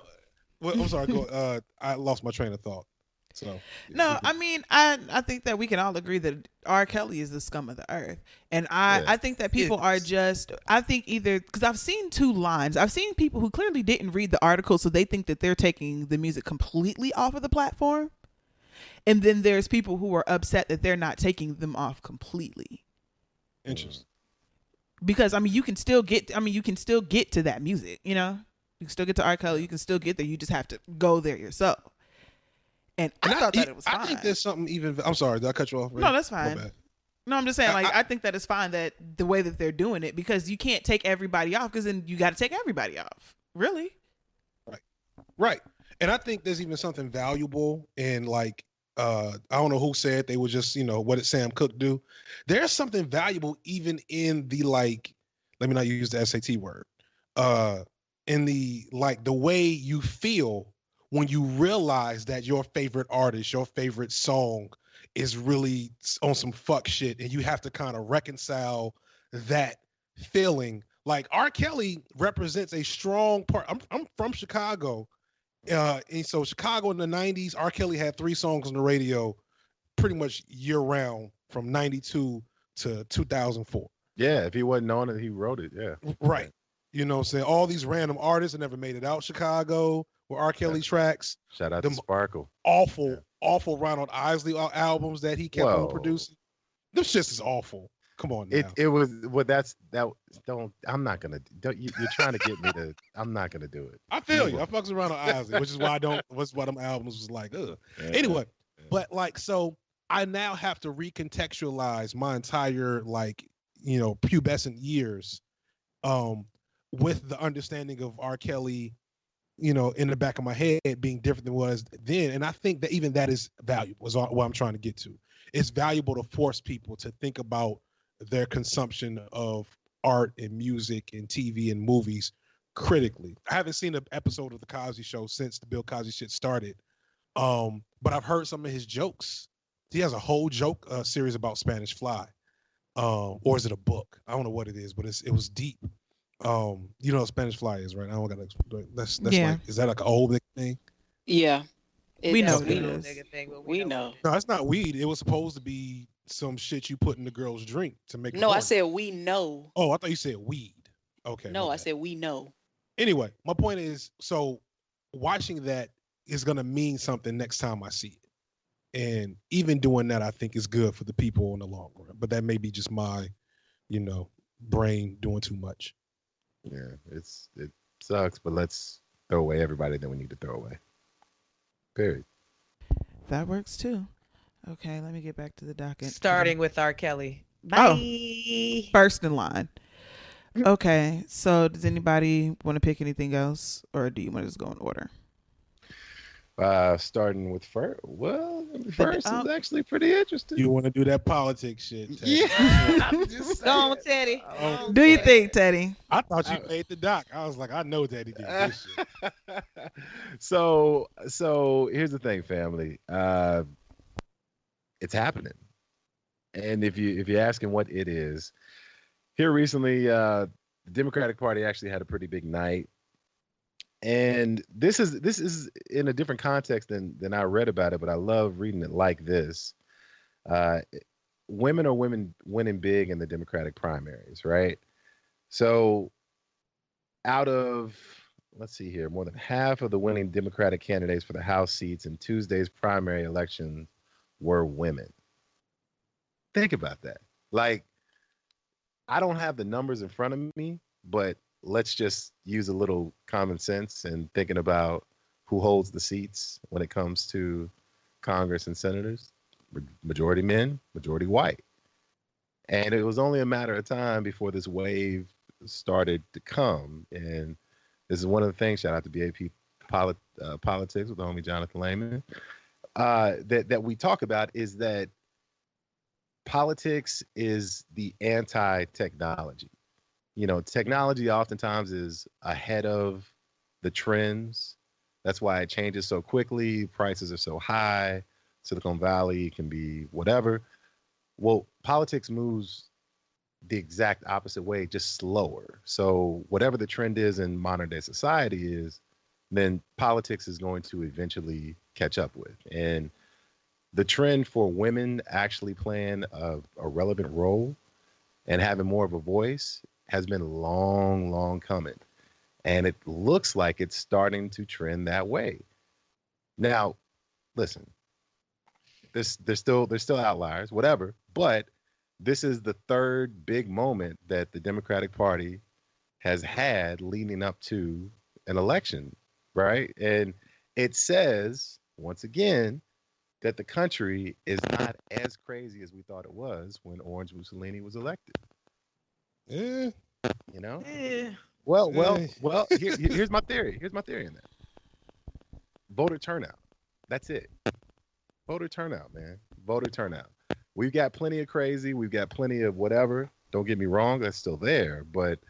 Well, I'm sorry. Go. I lost my train of thought. So No, I mean, I think that we can all agree that R. Kelly is the scum of the earth. And I think that people are just, I think either, because I've seen two lines. I've seen people who clearly didn't read the article, so they think that they're taking the music completely off of the platform. And then there's people who are upset that they're not taking them off completely. interesting. Because, I mean, you can still get to that music, You can still get to R. Kelly. You can still get there. You just have to go there yourself. And I thought that it was fine. I think there's something even. I'm sorry, did I cut you off? No, that's fine. My bad. No, I'm just saying, like, I think that it's fine that the way that they're doing it, because you can't take everybody off, because then you got to take everybody off. Really? Right. And I think there's even something valuable in, like, I don't know who said they would just, what did Sam Cooke do? There's something valuable even in the, like, let me not use the SAT word, in the, like, the way you feel when you realize that your favorite artist, your favorite song is really on some fuck shit, and you have to kind of reconcile that feeling. Like, R. Kelly represents a strong part. I'm from Chicago, and so Chicago in the 90s, R. Kelly had 3 songs on the radio pretty much year round from 92 to 2004. Yeah, if he wasn't on it, he wrote it. Yeah. Right. You know what I'm saying? All these random artists that never made it out Chicago with R. Kelly tracks. Shout out to Sparkle. Awful Ronald Isley albums that he kept on producing. Them shits is awful. Come on now. It was I'm not gonna you're trying to get me to I'm not gonna do it. I feel you. I fucks with Ronald Isley, which is why why them albums was like, ugh. Anyway, but like, so I now have to recontextualize my entire, like, pubescent years with the understanding of R. Kelly, in the back of my head being different than it was then. And I think that even that is valuable, is what I'm trying to get to. It's valuable to force people to think about their consumption of art and music and TV and movies critically. I haven't seen an episode of The Cosby Show since the Bill Cosby shit started. But I've heard some of his jokes. He has a whole joke series about Spanish Fly. Or is it a book? I don't know what it is, but it was deep. You know what Spanish Fly is, right? I don't gotta explain. That's Yeah. like, is that like an old thing? Yeah. We know That's what it weed. is. Nigga thing, but We know. No, it's not weed. It was supposed to be some shit you put in the girl's drink to make. No, I horny. said we know. Oh, I thought you said weed. Okay. No, my I bad. said we know. Anyway, my point is, so watching that is gonna mean something next time I see it, and even doing that, I think is good for the people in the long run. But that may be just my, brain doing too much. Yeah, it sucks, but let's throw away everybody that we need to throw away. Period. That works too. Okay, let me get back to the docket. Starting with R. Kelly. Oh. Bye. First in line. Okay, so does anybody want to pick anything else, or do you want to just go in order? Starting with first. Well, first is actually pretty interesting. You want to do that politics shit? Teddy. Yeah, I'm just Go on, saying. Teddy. Do you think, Teddy? I thought you made the doc. I was like, I know Teddy did this shit. So here's the thing, family. It's happening, and if you're asking what it is, here recently, the Democratic Party actually had a pretty big night, and this is in a different context than I read about it, but I love reading it like this. Women are winning big in the Democratic primaries, right? So out of, let's see here, more than half of the winning Democratic candidates for the House seats in Tuesday's primary election were women. Think about that. Like, I don't have the numbers in front of me, but let's just use a little common sense and thinking about who holds the seats when it comes to Congress and senators. Majority men, majority white. And it was only a matter of time before this wave started to come. And this is one of the things, shout out to BAP Politics with the homie Jonathan Lehman, that we talk about, is that politics is the anti-technology. Technology oftentimes is ahead of the trends. That's why it changes so quickly. Prices are so high. Silicon Valley can be whatever. Well, politics moves the exact opposite way, just slower. So whatever the trend is in modern day society is, then politics is going to eventually catch up with. And the trend for women actually playing a relevant role and having more of a voice has been long coming. And it looks like it's starting to trend that way. Now, listen, there's still outliers, whatever, but this is the third big moment that the Democratic Party has had leading up to an election, right? And it says, once again, that the country is not as crazy as we thought it was when Orange Mussolini was elected. Yeah. You know? Eh. Well. Here's my theory. Here's my theory in that. Voter turnout. That's it. Voter turnout, man. Voter turnout. We've got plenty of crazy. We've got plenty of whatever. Don't get me wrong. That's still there. But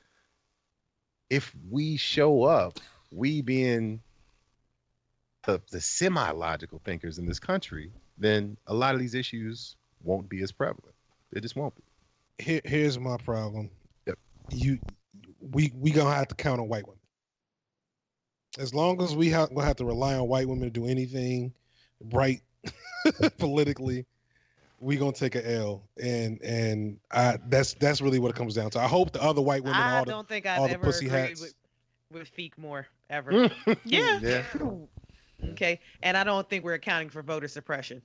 if we show up, we being the semi-logical thinkers in this country, then a lot of these issues won't be as prevalent. They just won't be. Here's my problem. Yep. We gonna have to count on white women. As long as we gonna have to rely on white women to do anything right politically, we gonna take a L, and that's really what it comes down to. I hope the other white women, I don't think I've ever agreed with Feek more ever. Yeah. Okay, and I don't think we're accounting for voter suppression.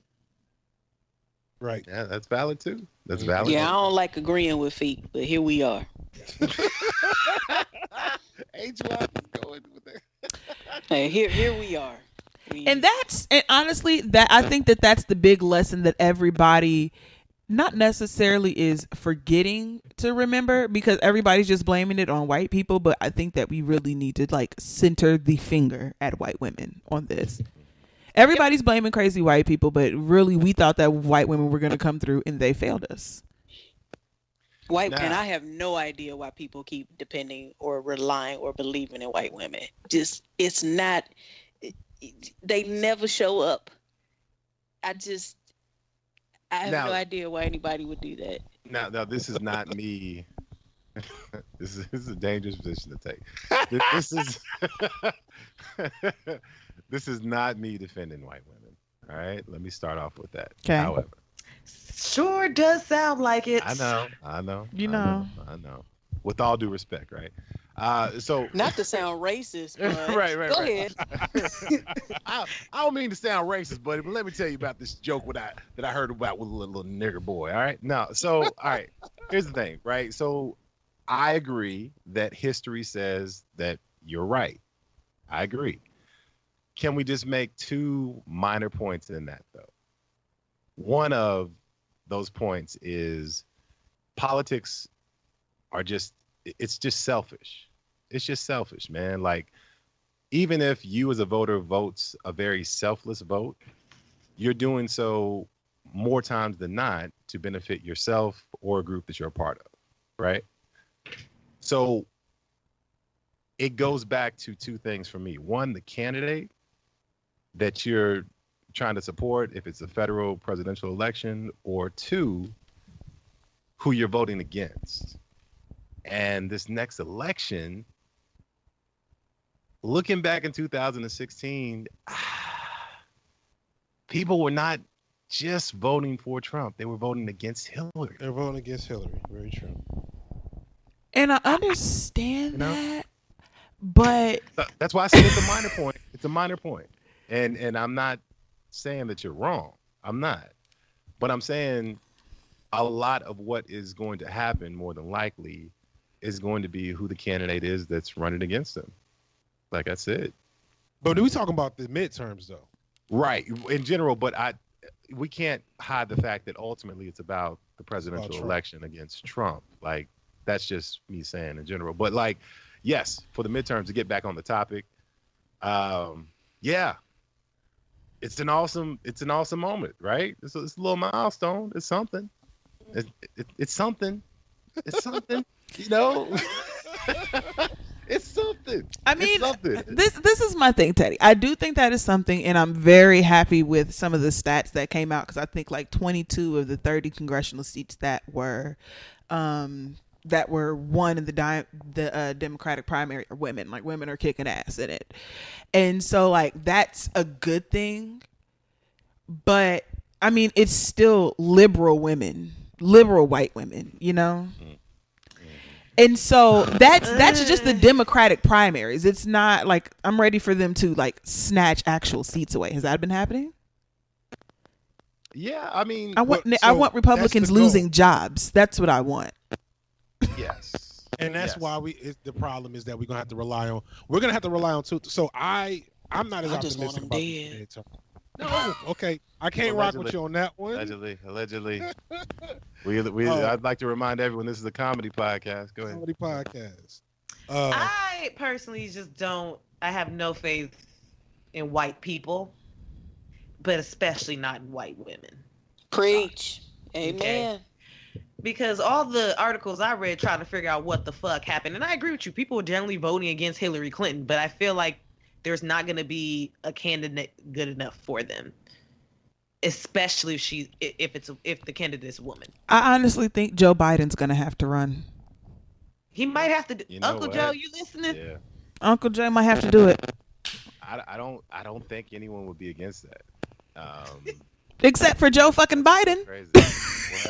Right. Yeah, that's valid too. That's valid. Yeah, I don't like agreeing with Feek, but here we are. Ain't you out going with that? Hey, here we are. And honestly, that I think that's the big lesson that everybody not necessarily is forgetting to remember, because everybody's just blaming it on white people. But I think that we really need to like center the finger at white women on this. Everybody's blaming crazy white people, but really we thought that white women were going to come through and they failed us. And I have no idea why people keep depending or relying or believing in white women. Just, it's not, they never show up. I have no idea why anybody would do that. Now this is not me. This is a dangerous position to take. This is not me defending white women. All right, let me start off with that. Okay. However, sure does sound like it. I know. You know. I know. With all due respect, right? So not to sound racist, but right. Go ahead. I don't mean to sound racist, buddy, but let me tell you about this joke that I heard about with a little nigger boy. All right, all right. Here's the thing, right? So I agree that history says that you're right. I agree. Can we just make two minor points in that, though? One of those points is politics it's just selfish. It's just selfish, man. Like, even if you as a voter votes a very selfless vote, you're doing so more times than not to benefit yourself or a group that you're a part of, right? So it goes back to two things for me. One, the candidate that you're trying to support, if it's a federal presidential election, or two, who you're voting against. And this next election, looking back in 2016, people were not just voting for Trump. They were voting against Hillary. They're voting against Hillary. Very true. And I understand that, but that's why I said it's a minor point. It's a minor point. And I'm not saying that you're wrong. I'm not. But I'm saying a lot of what is going to happen, more than likely, is going to be who the candidate is that's running against them. Like I said. But we talking about the midterms, though. Right. In general, but we can't hide the fact that ultimately it's about the presidential election against Trump. Like, that's just me saying in general. But like, yes, for the midterms, to get back on the topic, yeah. It's an awesome moment, right? It's a little milestone. It's something. It's something. It's something. You know, it's something. I mean, it's something. This is my thing, Teddy. I do think that is something, and I'm very happy with some of the stats that came out, because I think like 22 of the 30 congressional seats that were won in the Democratic primary are women. Like, women are kicking ass in it, and so like that's a good thing. But I mean, it's still liberal white women, you know. And so that's just the Democratic primaries. It's not like I'm ready for them to like snatch actual seats away. Has that been happening? Yeah, I mean, I want Republicans losing jobs. That's what I want. Yes. And that's Yes. why the problem is that we're gonna have to rely on two. So I'm not as I just want optimistic him about dead. the midterm. No, okay, I can't rock with Allegedly. you on that one. Allegedly. Oh. I'd like to remind everyone this is a comedy podcast. Go ahead. Comedy podcast. I personally just don't. I have no faith in white people, but especially not in white women. Preach. Okay. Amen. Because all the articles I read trying to figure out what the fuck happened, and I agree with you, people are generally voting against Hillary Clinton, but I feel like there's not going to be a candidate good enough for them, especially if the candidate is a woman. I honestly think Joe Biden's gonna have to run. He might have to. You know Uncle what? Joe, you listening? Yeah. Uncle Joe might have to do it, I don't think anyone would be against that. except for Joe fucking Biden. Crazy.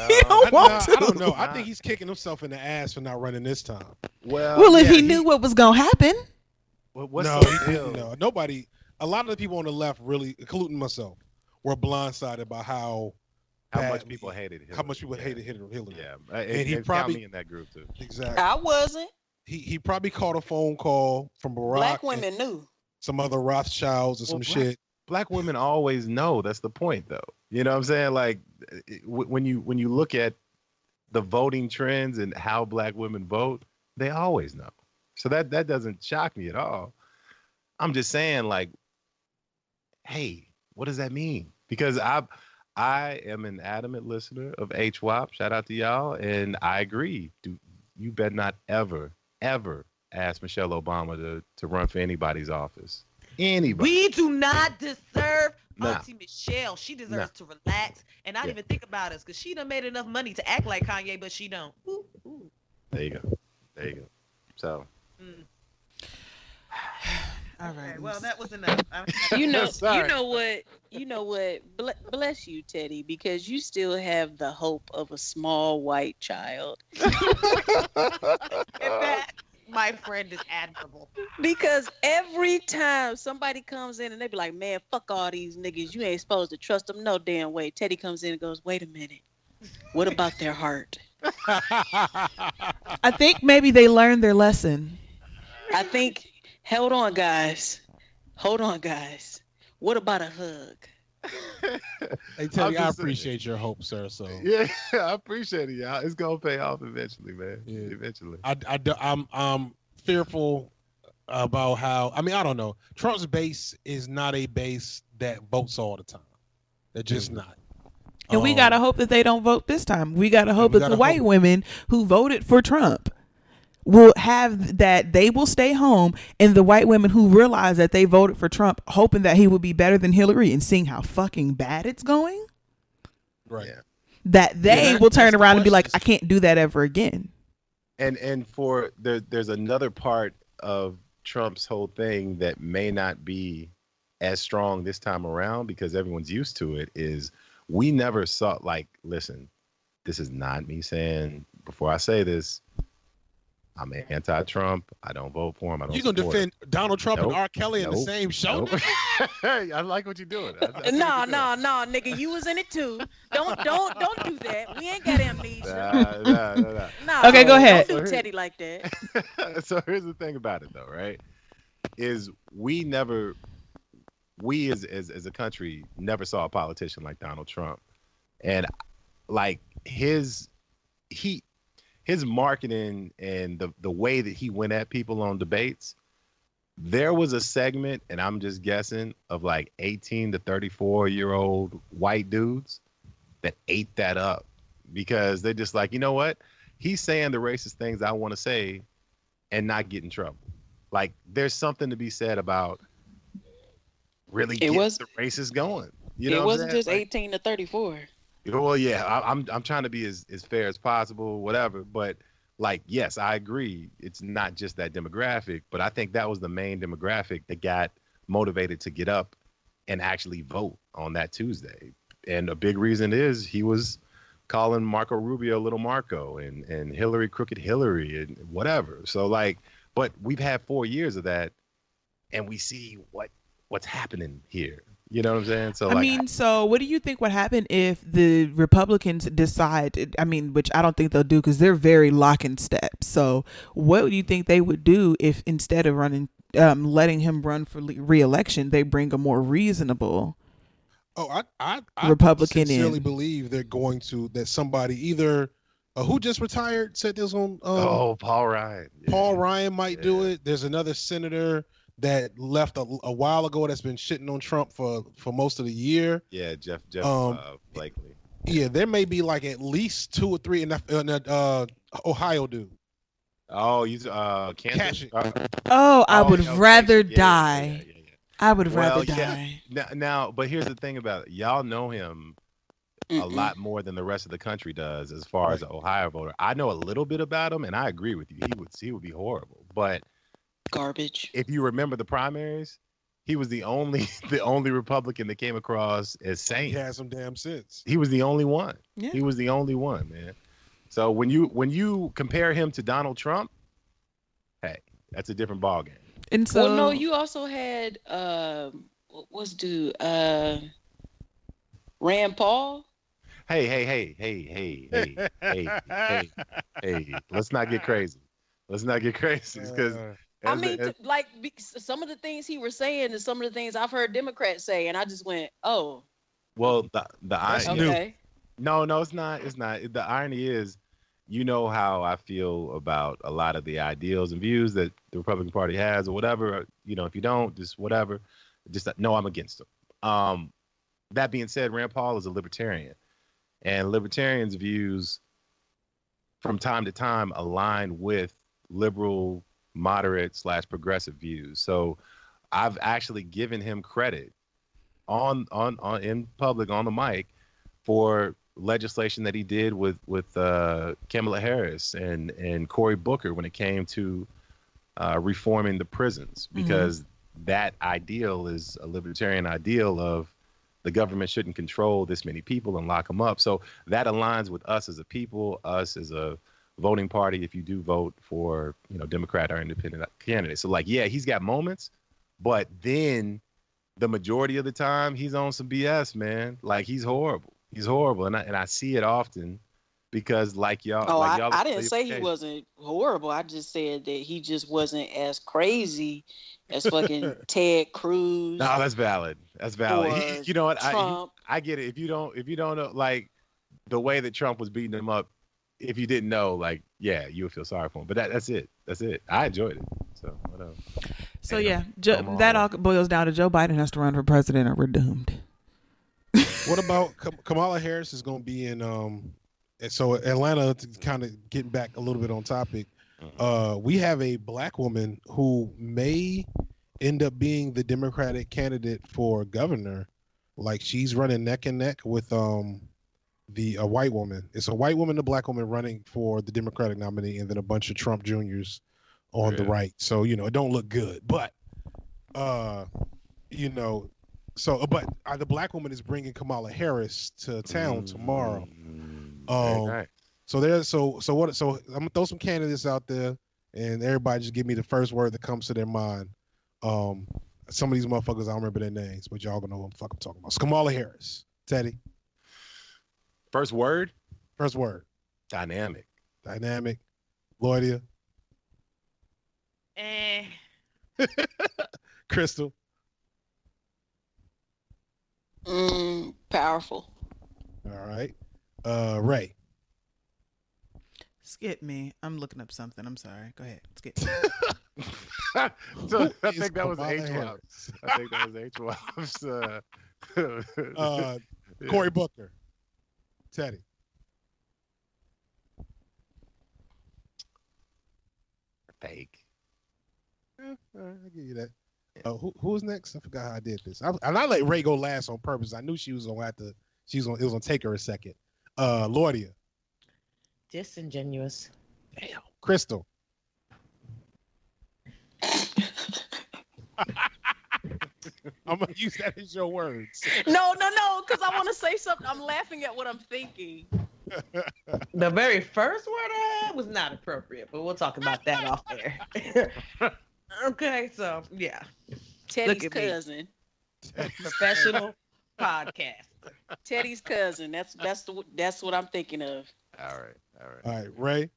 He don't want I to. don't know. I think he's kicking himself in the ass for not running this time. Well, if yeah, he knew what was gonna happen. What's No, the he deal? didn't know. Nobody. A lot of the people on the left, really, including myself, were blindsided by how much bad people hated him. How much people hated Hillary. Yeah, And he count probably- me in that group too. Exactly. I wasn't. He probably caught a phone call from Barack. Black and women knew. some other Rothschilds or some shit. Black women always know. That's the point, though. You know what I'm saying? Like when you look at the voting trends and how black women vote, they always know. So that doesn't shock me at all. I'm just saying, like, hey, what does that mean? Because I am an adamant listener of HWAP. Shout out to y'all, and I agree. You better not ever ask Michelle Obama to run for anybody's office. Anybody. We do not deserve Nah. Auntie Michelle. She deserves to relax and not even think about us, because she done made enough money to act like Kanye, but she don't. Ooh, ooh. There you go. So. All right. Okay, well, that was enough. You know Sorry. what? Bless you, Teddy, because you still have the hope of a small white child. And that, my friend, is admirable. Because every time somebody comes in and they be like, man, fuck all these niggas. You ain't supposed to trust them no damn way. Teddy comes in and goes, wait a minute. What about their heart? I think maybe they learned their lesson. I think, hold on, guys. What about a hug? Hey, Teddy, I'm I just saying. appreciate your hope, sir. So Yeah, I appreciate it, y'all. It's gonna pay off eventually, man. Yeah. Eventually. I'm fearful about how. I mean, I don't know. Trump's base is not a base that votes all the time. They're just not. And we gotta hope that they don't vote this time. We gotta hope we that the gotta white hope. women who voted for Trump will have that they will stay home, and the white women who realize that they voted for Trump, hoping that he will be better than Hillary, and seeing how fucking bad it's going, Right. Yeah. that they that- will turn that's the around and be like, question. I can't do that ever again. And for there's another part of Trump's whole thing that may not be as strong this time around because everyone's used to it, is we never saw, like, listen, this is not me saying, before I say this, I'm anti-Trump. I don't vote for him. I don't You gonna support defend Donald Trump Nope. and R. Kelly in the Nope. same show? Nope. Hey, I like what you're doing. No, nigga, you was in it too. Don't do that. We ain't got amnesia. Nah. Okay, go ahead. Don't do Teddy like that. So here's the thing about it, though, right? Is we as a country never saw a politician like Donald Trump, and like his marketing and the way that he went at people on debates. There was a segment, and I'm just guessing, of like 18 to 34-year-old white dudes that ate that up because they're just like, you know what? He's saying the racist things I want to say and not get in trouble. Like, there's something to be said about really getting the racists going. You know it what I'm wasn't saying? just 18 to 34. Well, yeah, I'm trying to be as fair as possible, whatever. But like, yes, I agree. It's not just that demographic, but I think that was the main demographic that got motivated to get up and actually vote on that Tuesday. And a big reason is he was calling Marco Rubio Little Marco and Hillary Crooked Hillary and whatever. So like, but we've had 4 years of that, and we see what's happening here. You know what I'm saying? So I mean, so what do you think would happen if the Republicans decide? I mean, which I don't think they'll do because they're very lock in step. So, what do you think they would do if instead of letting him run for re-election, they bring a more reasonable? I Republican sincerely in. believe they're going to that somebody either who just retired said this on Paul Ryan. Yeah. Paul Ryan might do it. There's another senator that left a while ago that's been shitting on Trump for most of the year. Yeah, Jeff Blakely. Yeah, there may be like at least 2 or 3 in that Ohio dude. Oh, he's Kansas. I would rather die. Yeah. I would rather die. Now, but here's the thing about it. Y'all know him a lot more than the rest of the country does as far as an Ohio voter. I know a little bit about him, and I agree with you. He would be horrible. But garbage. If you remember the primaries, he was the only Republican that came across as sane. He had some damn sense. He was the only one. Yeah. He was the only one, man. So when you compare him to Donald Trump, hey, that's a different ballgame. And so, well, no, you also had what's dude Rand Paul. Hey. Let's not get crazy. Because I mean, like some of the things he was saying and some of the things I've heard Democrats say, and I just went, oh. Well, the irony. Okay. No, it's not. It's not. The irony is, you know how I feel about a lot of the ideals and views that the Republican Party has, or whatever. You know, if you don't, just whatever. Just no, I'm against them. That being said, Rand Paul is a libertarian, and libertarians' views from time to time align with liberal, moderate / progressive views. So I've actually given him credit on in public on the mic for legislation that he did with Kamala Harris and Cory Booker when it came to reforming the prisons, because that ideal is a libertarian ideal of the government shouldn't control this many people and lock them up. So that aligns with us as a people, us as a voting party, if you do vote for, Democrat or independent candidate. So he's got moments, but then the majority of the time he's on some BS, man. Like he's horrible. He's horrible. And I see it often because y'all. Oh, y'all I didn't say he wasn't horrible. I just said that he just wasn't as crazy as fucking Ted Cruz. No, that's valid. That's valid. You know what? Trump. I get it. If you don't know, the way that Trump was beating him up, if you didn't know, you would feel sorry for him. But that's it. That's it. I enjoyed it. So whatever. So that all boils down to Joe Biden has to run for president or we're doomed. What about Kamala Harris is going to be in so Atlanta, kind of getting back a little bit on topic. We have a black woman who may end up being the Democratic candidate for governor. Like she's running neck and neck with a white woman. It's a white woman and a black woman running for the Democratic nominee, and then a bunch of Trump Juniors on the right. So, it don't look good. But, the black woman is bringing Kamala Harris to town tomorrow. So I'm gonna throw some candidates out there, and everybody just give me the first word that comes to their mind. Some of these motherfuckers, I don't remember their names, but y'all gonna know what the fuck I'm talking about. It's Kamala Harris. Teddy. First word? First word. Dynamic. Lloydia. Crystal. Powerful. All right. Ray. Skip me. I'm looking up something. I'm sorry. Go ahead. Skip me. I think that was H1. Cory Booker. Teddy. Fake. Yeah, I'll give you that. Who's next? I forgot how I did this. I let Ray go last on purpose. I knew she was gonna have to. It was gonna take her a second. Lloydia. Disingenuous. Damn. Crystal. I'm gonna use that as your words. No, because I want to say something. I'm laughing at what I'm thinking. The very first word I had was not appropriate, but we'll talk about that off air. Okay, so yeah. Teddy's cousin. Professional podcast. Teddy's cousin. That's what I'm thinking of. All right. All right, Ray.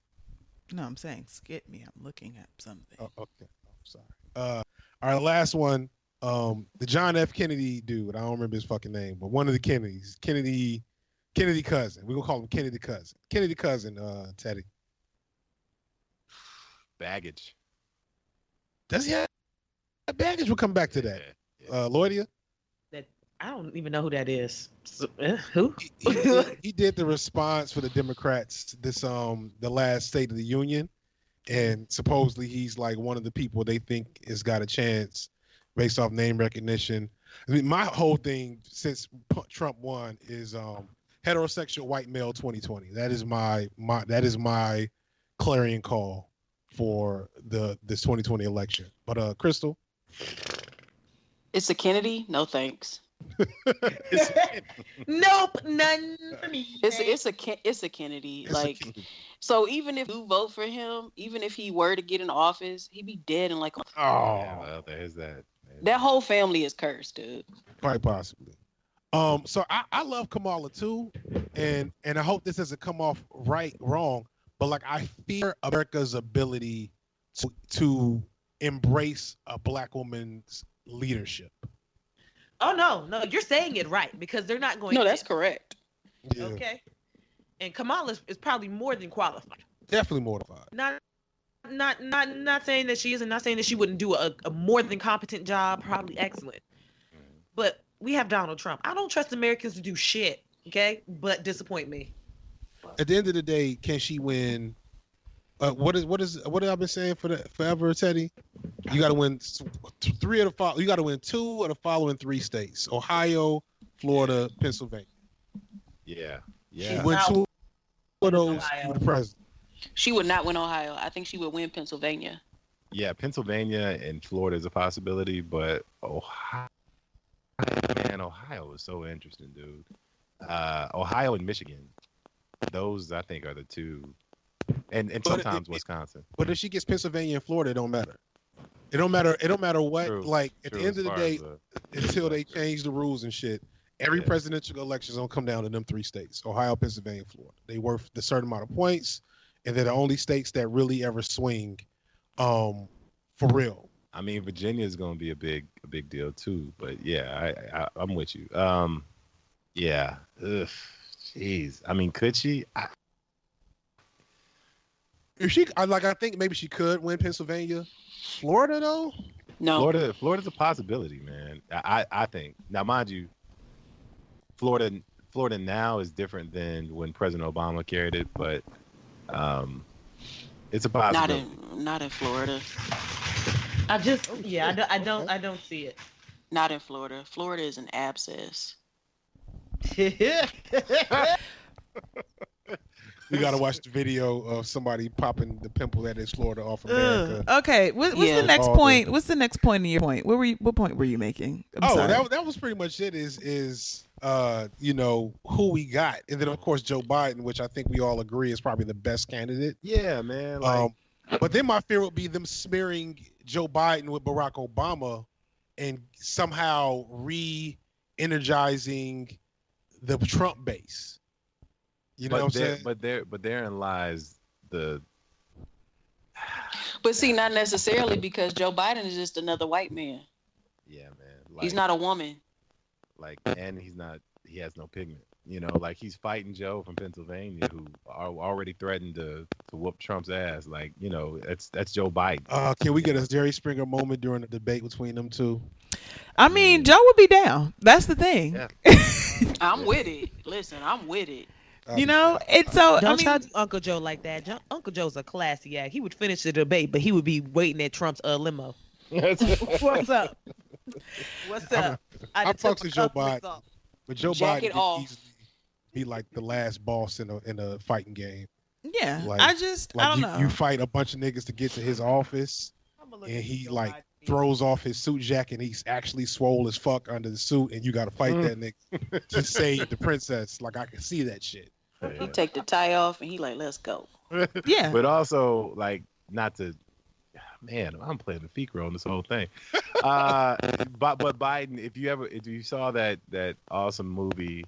No, I'm saying skip me. I'm looking at something. Oh, okay. I'm sorry. All right, last one. The John F. Kennedy dude. I don't remember his fucking name, but one of the Kennedys. Kennedy cousin. We're gonna call him Kennedy cousin. Kennedy cousin, Teddy. Baggage. Does he have baggage? We'll come back to that. Lloydia? I don't even know who that is. Who? He did the response for the Democrats the last State of the Union, and supposedly he's like one of the people they think has got a chance based off name recognition. I mean, my whole thing since Trump won is heterosexual white male 2020. That is my clarion call for this 2020 election. But Crystal, It's a Kennedy. No thanks. Nope, none for me. It's a Kennedy. So even if you vote for him, even if he were to get in office, he'd be dead in like. Yeah, well, there's that. That whole family is cursed, dude. quite possibly. So I love Kamala too, and I hope this doesn't come off wrong, but like I fear America's ability to embrace a black woman's leadership. Oh no, you're saying it right because they're not going. No, that's correct. Yeah. Okay. And Kamala is probably more than qualified. Definitely mortified. Not saying that she isn't. Not saying that she wouldn't do a more than competent job. Probably excellent. But we have Donald Trump. I don't trust Americans to do shit. Okay, but disappoint me. At the end of the day, can she win? What have I been saying forever, Teddy? You got to win You got to win 2 of the following 3 states: Ohio, Florida, Pennsylvania. Yeah. She win 2 of those for the president. She would not win Ohio. I think she would win Pennsylvania. Yeah, Pennsylvania and Florida is a possibility, but Ohio is so interesting, dude. Ohio and Michigan, those I think are the 2, and sometimes Wisconsin. But if she gets Pennsylvania and Florida, it don't matter. It don't matter what. True, like at the end of the day, as until they change the rules and shit, every presidential election is gonna come down to them 3 states: Ohio, Pennsylvania, Florida. They worth a certain amount of points, and they're the only states that really ever swing, for real. I mean, Virginia is going to be a big deal too. But yeah, I'm with you. Yeah. Ugh. Jeez. I mean, could she? If she, I think maybe she could win Pennsylvania. Florida though? No. Florida's a possibility, man. I think. Now, mind you, Florida now is different than when President Obama carried it, but it's a possibility. Not in Florida. I don't see it. Not in Florida. Florida is an abscess. We gotta watch the video of somebody popping the pimple that is Florida off America. Okay, what's the next point? What's the next point in your point? What point were you making? I'm sorry. That was pretty much it. Is who we got, and then of course Joe Biden, which I think we all agree is probably the best candidate. Yeah, man. But then my fear would be them smearing Joe Biden with Barack Obama, and somehow re-energizing the Trump base. You know what I'm saying? But therein lies the. But see, not necessarily, because Joe Biden is just another white man. Yeah, man. He's not a woman. And he has no pigment. He's fighting Joe from Pennsylvania, who already threatened to whoop Trump's ass. That's Joe Biden. Can we get a Jerry Springer moment during the debate between them two? I mean, Joe would be down. That's the thing. Yeah. I'm with it. Listen, I'm with it. It's so. Don't talk to Uncle Joe like that. Uncle Joe's a classy act. He would finish the debate, but he would be waiting at Trump's limo. What's up? What's up? I fuck with Joe Biden, but Joe Jacket Biden off. easily be like the last boss in a fighting game. Yeah, Like, I don't know. You fight a bunch of niggas to get to his office, and he throws off his suit jacket, and he's actually swole as fuck under the suit, and you got to fight that nigga to save the princess. I can see that shit. He take the tie off and he let's go. Yeah. But also, not to, man, I'm playing the Fikro on this whole thing. But Biden, if you saw that awesome movie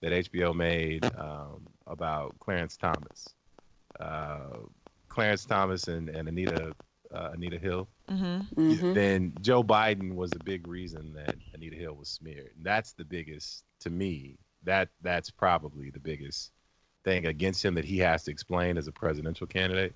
that HBO made about Clarence Thomas, and Anita Hill, then Joe Biden was a big reason that Anita Hill was smeared. And that's the biggest, to me, that's probably the biggest thing against him that he has to explain as a presidential candidate.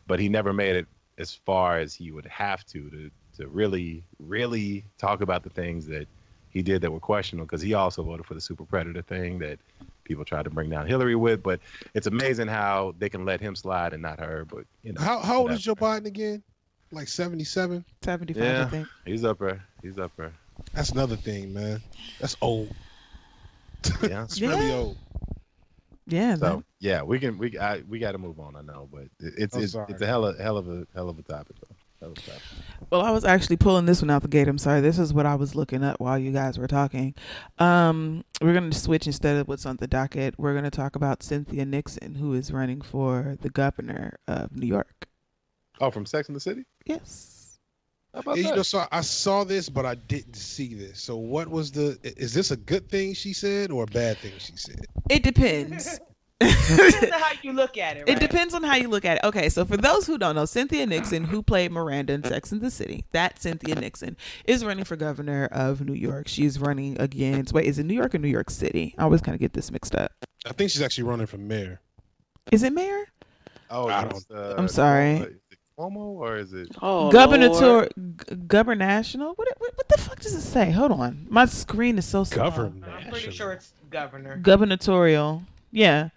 But he never made it as far as he would have to really, really talk about the things that he did that were questionable, because he also voted for the super predator thing that people tried to bring down Hillary with. But it's amazing how they can let him slide and not her. But you know, how old is Joe Biden again? Like 77? 75, yeah, I think. he's up there. That's another thing, man. That's old. Yeah, It's really old. Yeah. so yeah, we got to move on. I know, but it's sorry. a hell of a topic, though. Hell of a topic. Well, I was actually pulling this one out the gate. I'm sorry. This is what I was looking up while you guys were talking. We're going to switch instead of what's on the docket. We're going to talk about Cynthia Nixon, who is running for the governor of New York. Oh, from Sex and the City? Yes. How about Yeah, that? so I saw this, but I didn't see this. So what was is this a good thing she said or a bad thing she said? It depends. Depends on how you look at it. Right? It depends on how you look at it. Okay, so for those who don't know, Cynthia Nixon, who played Miranda in Sex and the City, that Cynthia Nixon is running for governor of New York. She's running against, wait, is it New York or New York City? I always kind of get this mixed up. I think she's actually running for mayor. Is it mayor? Oh, I it's, I'm sorry. Is it Cuomo or is it? Oh, Guber-National. Guber-National? What the fuck does it say? Hold on. My screen is so small. I'm pretty sure it's governor. Gubernatorial. Yeah.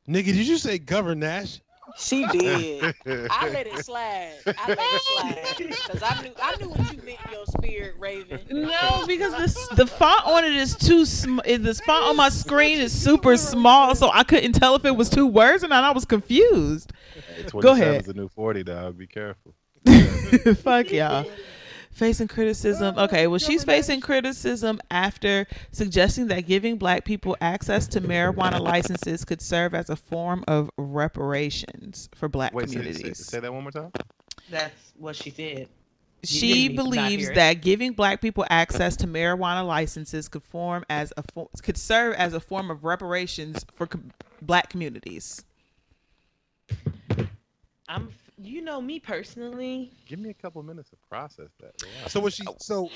Nigga, did you say Guber-National? She did. I let it slide. Because I knew what you meant in your spirit, Raven. No, because the font on it is too small. The font on my screen is super small, so I couldn't tell if it was two words or not. I was confused. Go ahead. It's the new 40, dog. Be careful. Fuck y'all. Facing criticism. Okay, well, she's facing criticism after suggesting that giving black people access to marijuana licenses could serve as a form of reparations for black communities. Say that one more time. That's what she said. She believes that giving black people access to marijuana licenses could serve as a form of reparations for black communities. You know me personally. Give me a couple minutes to process that. Wow.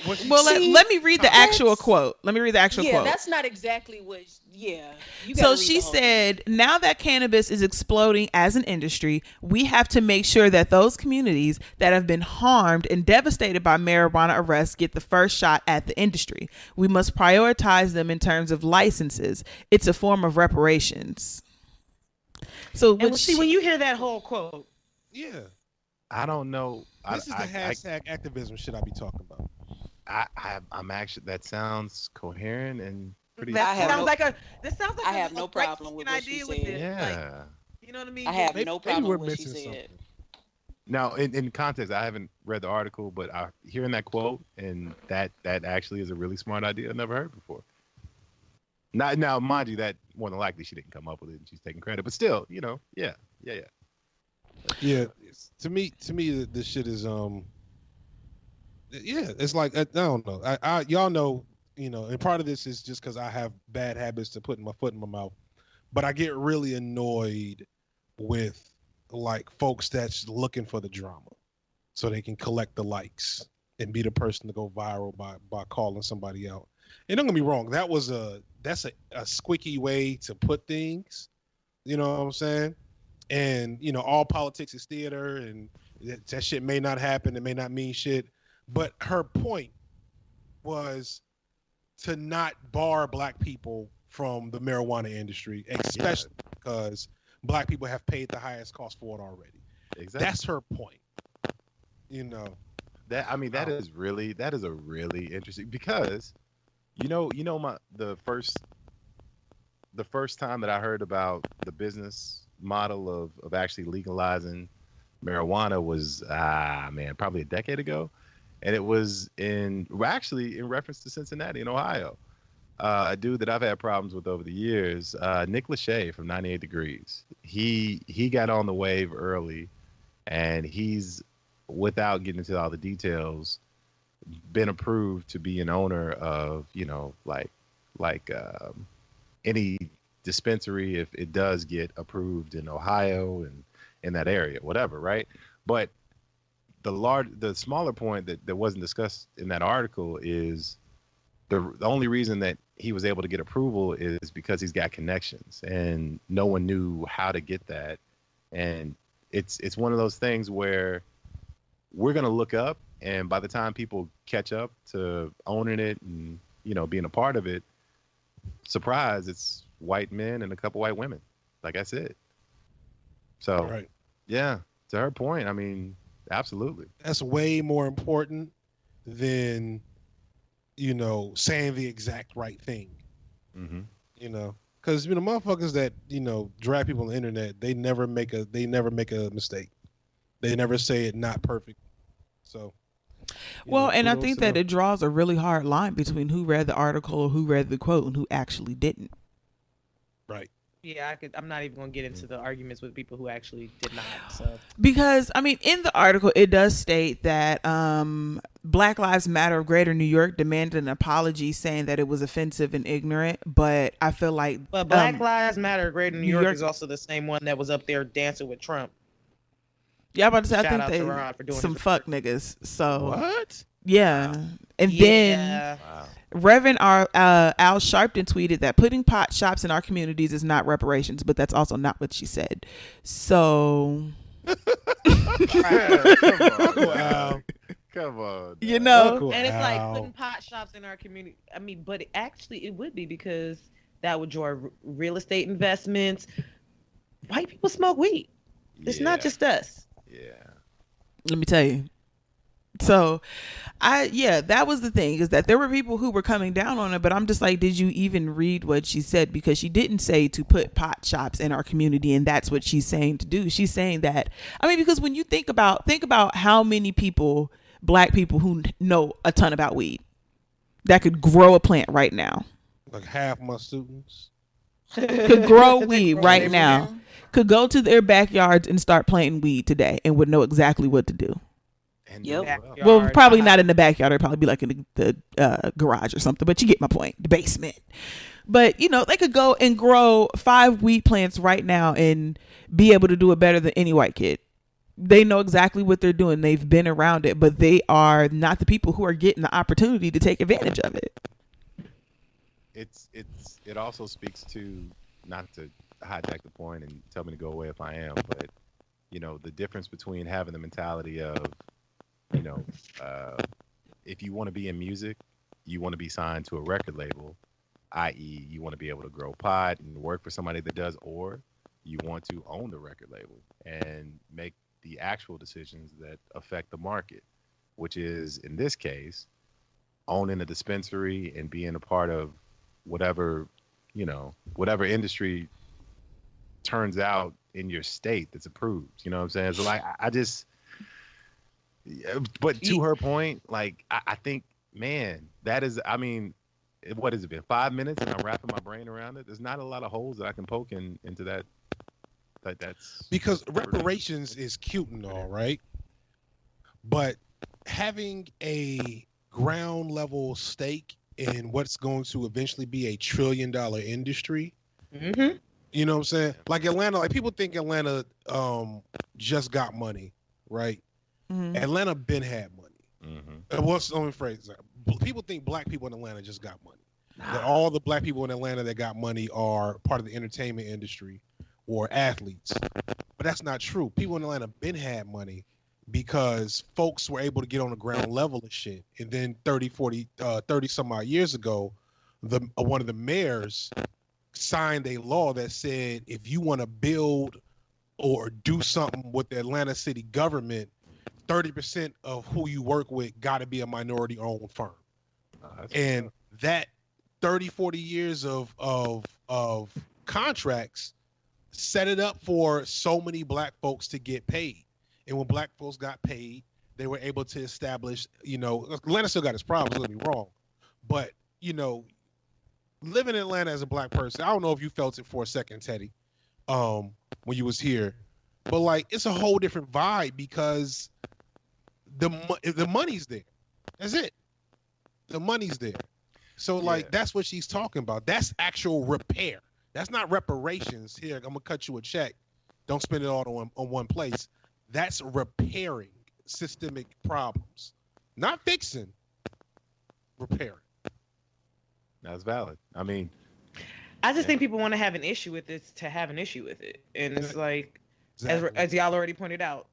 Let me read the actual quote. Let me read the actual quote. Yeah, that's not exactly what. Yeah. So she said, now that cannabis is exploding as an industry, we have to make sure that those communities that have been harmed and devastated by marijuana arrests get the first shot at the industry. We must prioritize them in terms of licenses. It's a form of reparations. So when you hear that whole quote. Yeah. I don't know. This is the hashtag activism shit I be talking about. I'm actually, that sounds coherent and pretty. I have no problem with what she said. Yeah. You know what I mean? I have no problem with what she said. Something. Now, in context, I haven't read the article, but hearing that quote and that actually is a really smart idea I've never heard before. Now, mind you, that more than likely she didn't come up with it and she's taking credit, but still, yeah. Yeah, to me, this shit is it's like I don't know. I y'all know, and part of this is just because I have bad habits to putting my foot in my mouth, but I get really annoyed with like folks that's looking for the drama, so they can collect the likes and be the person to go viral by calling somebody out. And don't get me wrong, that's a squeaky way to put things. You know what I'm saying? And, all politics is theater and that shit may not happen. It may not mean shit. But her point was to not bar black people from the marijuana industry, especially because black people have paid the highest cost for it already. Exactly. That's her point. That is a really interesting, because the first time that I heard about the business model of actually legalizing marijuana was probably a decade ago, and it was in reference to Cincinnati in Ohio. A dude that I've had problems with over the years, Nick Lachey from 98 Degrees. He got on the wave early, and he's without getting into all the details, been approved to be an owner of, any dispensary if it does get approved in Ohio and in that area, whatever, right? But the smaller point that wasn't discussed in that article is the only reason that he was able to get approval is because he's got connections, and no one knew how to get that. And it's one of those things where we're going to look up, and by the time people catch up to owning it and, being a part of it, surprise, it's white men and a couple white women. Like I said. So, Right. Yeah, to her point, I mean, absolutely. That's way more important than, saying the exact right thing. Mm-hmm. Because motherfuckers that drag people on the internet, they never make a mistake. They never say it not perfect. So. And I kudos think to that them. it draws a really hard line between who read the article or who read the quote and who actually didn't. Right. Yeah, I'm not even going to get into the arguments with people who actually did not. So Because, in the article, it does state that Black Lives Matter of Greater New York demanded an apology, saying that it was offensive and ignorant. But I feel like... But Black Lives Matter Greater New New York York is also the same one that was up there dancing with Trump. Yeah, I'm about to say, Shout I think out to Ron for they doing some his fuck niggas. So... What? Yeah. And then... Wow. Reverend Al Sharpton tweeted that putting pot shops in our communities is not reparations, but that's also not what she said. So, Wow. Come on. you know, Uncle And it's like Al. putting pot shops in our community. But it would be because that would draw real estate investments. White people smoke weed. It's not just us. Yeah. let me tell you. So, that was the thing, is that there were people who were coming down on it, but I'm just like, did you even read what she said? Because she didn't say to put pot shops in our community, and that's what she's saying to do. She's saying that, because when you think about how many people, black people who know a ton about weed, that could grow a plant right now, Like half my students. could grow weed right now, could go to their backyards and start planting weed today and would know exactly what to do. And Yep. do Well, probably not in the backyard. It'd probably be like in the garage or something. But you get my point. The basement. But, they could go and grow 5 weed plants right now and be able to do it better than any white kid. They know exactly what they're doing. They've been around it. But they are not the people who are getting the opportunity to take advantage of it. It also speaks to, not to hijack the point and tell me to go away if I am, but, the difference between having the mentality of, if you want to be in music, you want to be signed to a record label, i.e. you want to be able to grow pot and work for somebody that does, or you want to own the record label and make the actual decisions that affect the market, which is, in this case, owning a dispensary and being a part of whatever industry turns out in your state that's approved. You know what I'm saying? So like, but to her point, like, I think, man, that is, what has it been, 5 minutes, and I'm wrapping my brain around it. There's not a lot of holes that I can poke into that. That's Because reparations is cute and all, right? But having a ground level stake in what's going to eventually be a $1 trillion industry, Mm-hmm. you know what I'm saying? Like Atlanta, like people think Atlanta just got money, right? Mm-hmm. Atlanta been had money. mm-hmm. What's let me phrase that? People think black people in Atlanta just got money. That all the black people in Atlanta that got money are part of the entertainment industry or athletes. But that's not true. People in Atlanta been had money because folks were able to get on the ground level and shit. And then 30 some odd years ago, one of the mayors signed a law that said if you want to build or do something with the Atlanta city government, 30% of who you work with got to be a minority owned firm. And that 30, 40 years of contracts set it up for so many black folks to get paid. And when black folks got paid, they were able to establish, Atlanta still got its problems, don't get me wrong. But, living in Atlanta as a black person, I don't know if you felt it for a second, Teddy, when you was here. But, like, it's a whole different vibe because the money's there. That's it. The money's there. So like that's what she's talking about. That's actual repair. That's not reparations. Here, I'm gonna cut you a check. Don't spend it all on one place. That's repairing systemic problems, not fixing. Repairing. That's valid. I mean, I just think people want to have an issue with this to have an issue with it, and it's like, Exactly. as y'all already pointed out,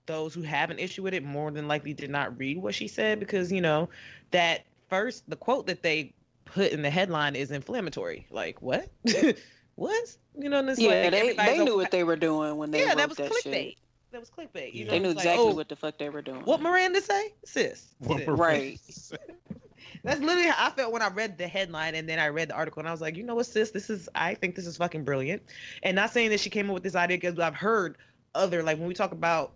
those who have an issue with it more than likely did not read what she said, because that first the quote that they put in the headline is inflammatory. Like what? What? And it's Yeah, like they knew what they were doing when they wrote that was that clickbait. shit. That was clickbait. They knew it's like, exactly what the fuck they were doing. What Miranda say, sis? Right. That's literally how I felt when I read the headline and then I read the article, and I was like, you know what, sis, I think this is fucking brilliant. And not saying that she came up with this idea, because I've heard other, like when we talk about,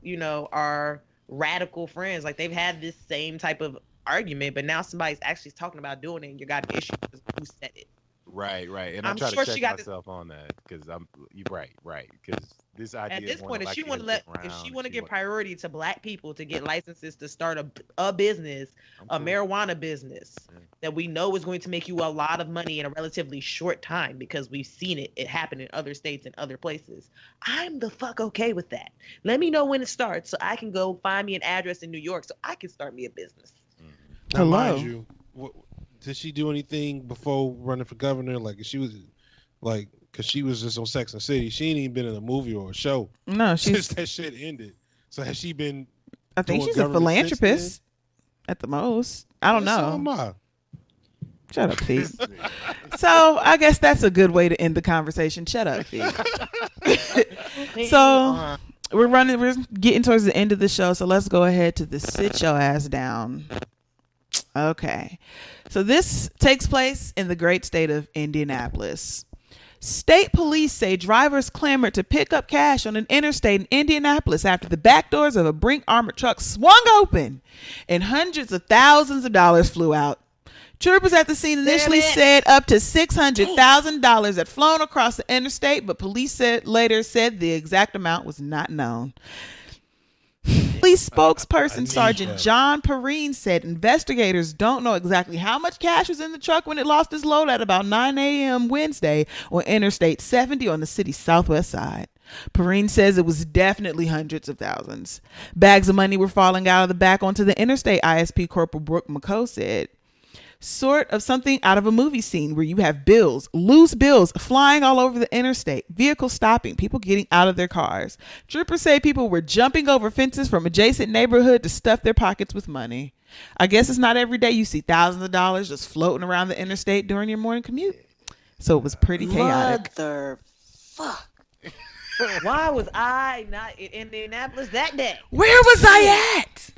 our radical friends, like they've had this same type of argument, but now somebody's actually talking about doing it, and you got an issue with who said it. Right. And I'm I'm trying sure to she check got myself on that because you're right. Because this idea At this of one point, if she want to give give priority to Black people to get licenses to start a business, a marijuana business that we know is going to make you a lot of money in a relatively short time, because we've seen it happen in other states and other places, I'm the fuck okay with that. Let me know when it starts so I can go find me an address in New York so I can start me a business. Now, Hello. mind you, did she do anything before running for governor? Like, she was like, because she was just on Sex and the City. She ain't even been in a movie or a show. No, since that shit ended. So has she been? I think doing she's a government since philanthropist at the most. I don't then? So know. am I. Shut up, Pete. So I guess that's a good way to end the conversation. Shut up, Pete. So we're getting towards the end of the show, so let's go ahead to the sit your ass down. Okay. So this takes place in the great state of Indianapolis. State police say drivers clamored to pick up cash on an interstate in Indianapolis after the back doors of a Brink armored truck swung open and hundreds of thousands of dollars flew out. Troopers at the scene initially said up to $600,000 had flown across the interstate, but police later said the exact amount was not known. Police spokesperson Sergeant John Perrine said investigators don't know exactly how much cash was in the truck when it lost its load at about 9 a.m. Wednesday on Interstate 70 on the city's southwest side. Perrine says it was definitely hundreds of thousands. Bags of money were falling out of the back onto the interstate, ISP Corporal Brooke McCoe said. Sort of something out of a movie scene where you have loose bills flying all over the interstate, vehicles stopping, people getting out of their cars. Troopers say people were jumping over fences from adjacent neighborhood to stuff their pockets with money. I guess it's not every day you see thousands of dollars just floating around the interstate during your morning commute. So it was pretty chaotic. Motherfuck. Why was I not in Indianapolis that day? Where was I at?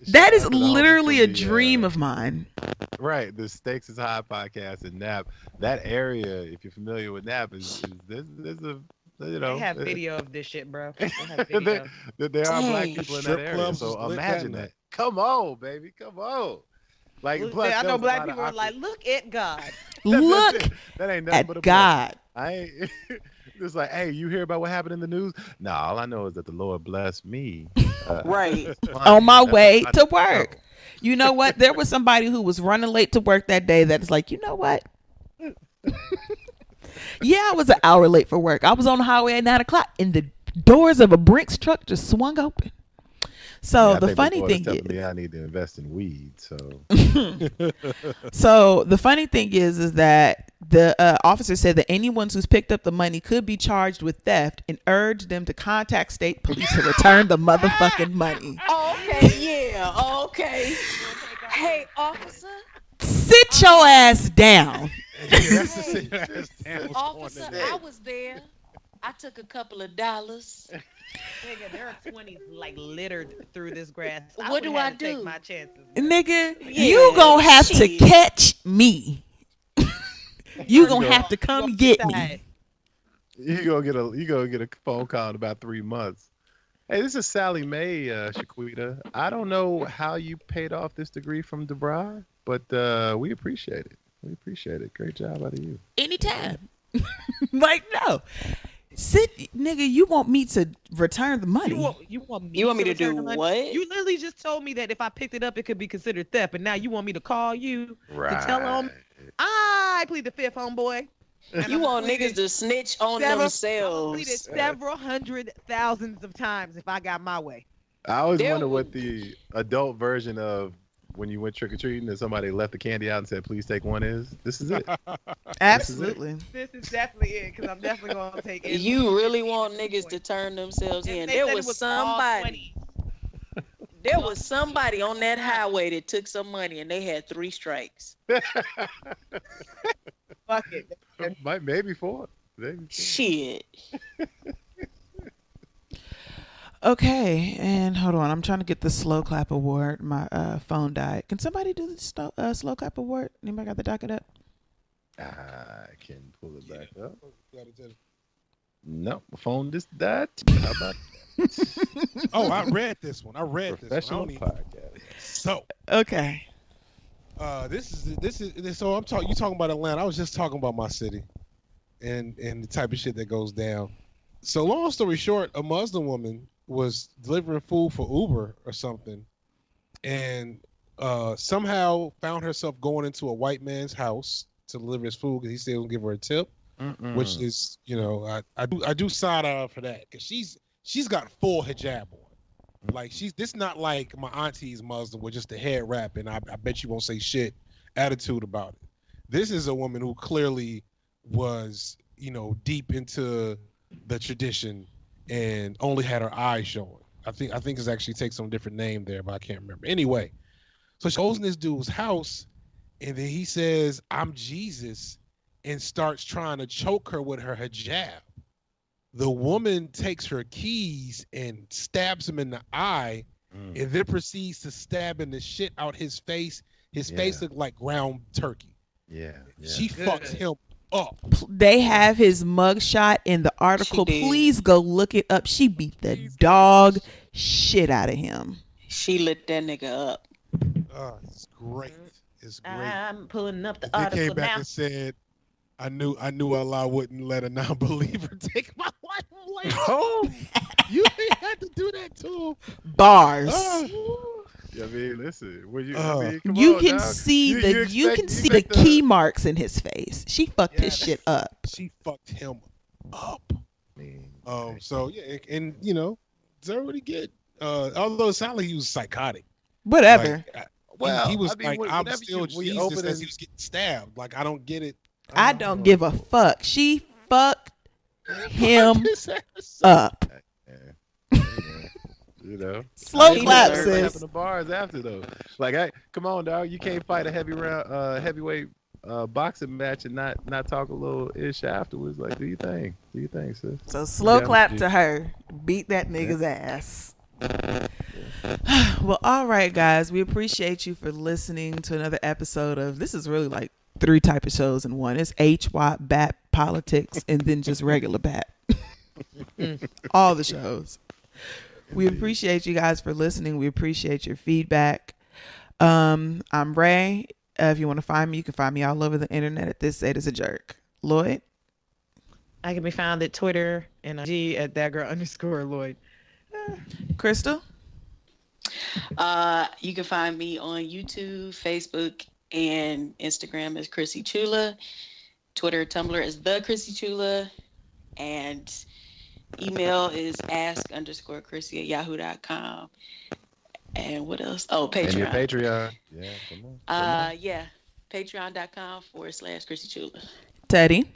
That is literally a dream of mine. Right, the Stakes is High podcast in Nap. That area, if you're familiar with Nap, is there's a They have video of this shit, bro. They have video. there are Black people in that Strip area, clubs so is lit imagine that that. night. Come on, baby, come on. Like, Look, plus, I there know was a Black lot of people are like, look at God. Look that ain't nothing at but a God. blessing. I ain't. It's like, hey, you hear about what happened in the news? No, all I know is that the Lord blessed me. Right. On my way to work. You know what? There was somebody who was running late to work that day that's like, you know what? Yeah, I was an hour late for work. I was on the highway at 9 o'clock and the doors of a Brinks truck just swung open. So I the think funny Lord is thing telling is, me I need to invest in weed. So so the funny thing is that the officer said that anyone who's picked up the money could be charged with theft and urged them to contact state police to return the motherfucking money. Okay, yeah, okay. Hey, officer. Sit your ass down. Officer, I was there. I took a couple of dollars. Nigga, there are 20s like littered through this grass. What do I Take do? my chances. Nigga, Yeah, you gonna have to shit. catch me. You gonna have to come get me. you gonna get a phone call in about 3 months. Hey, this is Sally Mae, Shaquita. I don't know how you paid off this degree from DeVry, but we appreciate it. We appreciate it. Great job out of you. Anytime. Like, no. Nigga, you want me to return the money? You want me? You want me to return do the money? what? You literally just told me that if I picked it up, it could be considered theft, and now you want me to call you Right. to tell them I plead the fifth, homeboy. And You I'm want pleading niggas to snitch on several- themselves. pleaded several hundred thousands of times if I got my way. I always There wonder was- what the adult version of when you went trick or treating and somebody left the candy out and said, "Please take one." Is this is it? Absolutely. This is definitely it, because I'm definitely gonna take it. You really want niggas to turn themselves in. And they There said it was all somebody. 20s. There was somebody on that highway that took some money and they had 3 strikes. Fuck it. Maybe 4. Maybe 4. Shit. Okay, and hold on. I'm trying to get the slow clap award. My phone died. Can somebody do the slow clap award? Anybody got the docket up? I can pull it back up. Gotta tell- No, my phone just died. How about Oh, I read this one. I read this professional one. I don't even- podcast? So, Okay. this is. So I'm talking. You talking about Atlanta? I was just talking about my city, and the type of shit that goes down. So long story short, a Muslim woman was delivering food for Uber or something, and somehow found herself going into a white man's house to deliver his food because he said he'll give her a tip, which is, I do side eye for that because she's got full hijab on. Like this not like my auntie's Muslim with just the head wrap and I bet you won't say shit attitude about it. This is a woman who clearly was, deep into the tradition and only had her eyes showing. I think it's actually takes on a different name there, but I can't remember. Anyway, so she goes in this dude's house and then he says, "I'm Jesus," and starts trying to choke her with her hijab. The woman takes her keys and stabs him in the eye and then proceeds to stab in the shit out his face. His face looked like ground turkey. Yeah. She fucks him up. They have his mugshot in the article. She did. Please go look it up. She beat the dog shit out of him. She lit that nigga up. It's great. It's great. I'm pulling up the They article came back now. and said, I knew Allah wouldn't let a non-believer take my wife. I'm like, oh, you ain't had to do that to him. Bars. I mean, listen. You can see the key marks in his face. She fucked his shit up. She fucked him up. Man, So yeah, and deserve what he get. Although it sounded like he was psychotic. Whatever. Like, he was like, I'm whenever still when you Jesus open as he was getting stabbed. Like, I don't get it. I don't give a fuck. She fucked him up. Slow I clap, deserve what sis. happened to bars after though. Like, come on, dog. You can't fight a heavyweight boxing match and not talk a little ish afterwards. Like, do you think? Do you think, sis? So slow Yeah, clap G. to her. Beat that nigga's ass. Well, all right, guys. We appreciate you for listening to another episode of. This is really like 3 type of shows in one. It's HWAP, BAP, politics, and then just regular BAP. All the shows. We appreciate you guys for listening. We appreciate your feedback. I'm Ray. If you want to find me, you can find me all over the internet at This Said Is a Jerk. Lloyd? I can be found at Twitter and IG at @thatgirl_Lloyd. Crystal? You can find me on YouTube, Facebook, and Instagram as Chrissy Chula. Twitter, Tumblr is the Chrissy Chula. And email is ask_Chrissy@yahoo.com. And what else? Oh, Patreon. And your Patreon. Yeah, come on. Yeah. Patreon.com/Chrissy Chula. Teddy?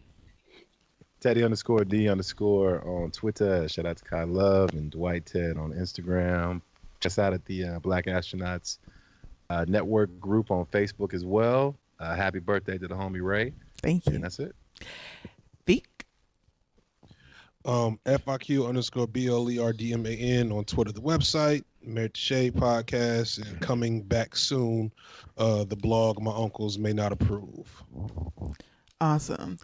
Teddy_D_ on Twitter. Shout out to Kai Love and Dwight Ted on Instagram. Check us out at the Black Astronauts Network group on Facebook as well. Happy birthday to the homie Ray. Thank you. And that's it. Beak? FIQ_BLERDMAN on Twitter, the website, Merit to Shade podcast, and coming back soon, the blog My Uncles May Not Approve. Awesome.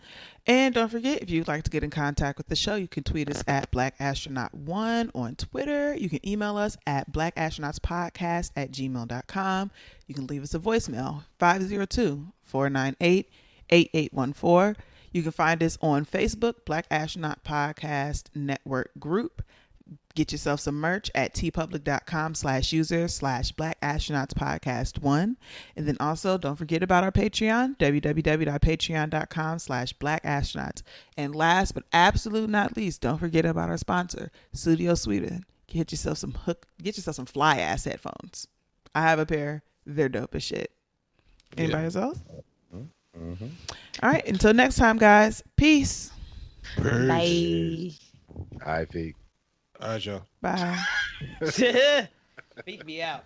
And don't forget, if you'd like to get in contact with the show, you can tweet us at BlackAstronaut1 on Twitter. You can email us at blackastroniotspodcast@gmail.com. You can leave us a voicemail, 502-498-8814. You can find us on Facebook, Black Astronaut Podcast Network Group. Get yourself some merch at tpublic.com/user/Black Astronauts Podcast 1. And then also don't forget about our Patreon, www.patreon.com/Black Astronauts. And last but absolutely not least, don't forget about our sponsor, Studio Sweden. Get yourself some fly ass headphones. I have a pair. They're dope as shit. Anybody else? Mm-hmm. All right. Until next time, guys. Peace. Bye. All right, Pete. All right, y'all. Bye. Beat me out.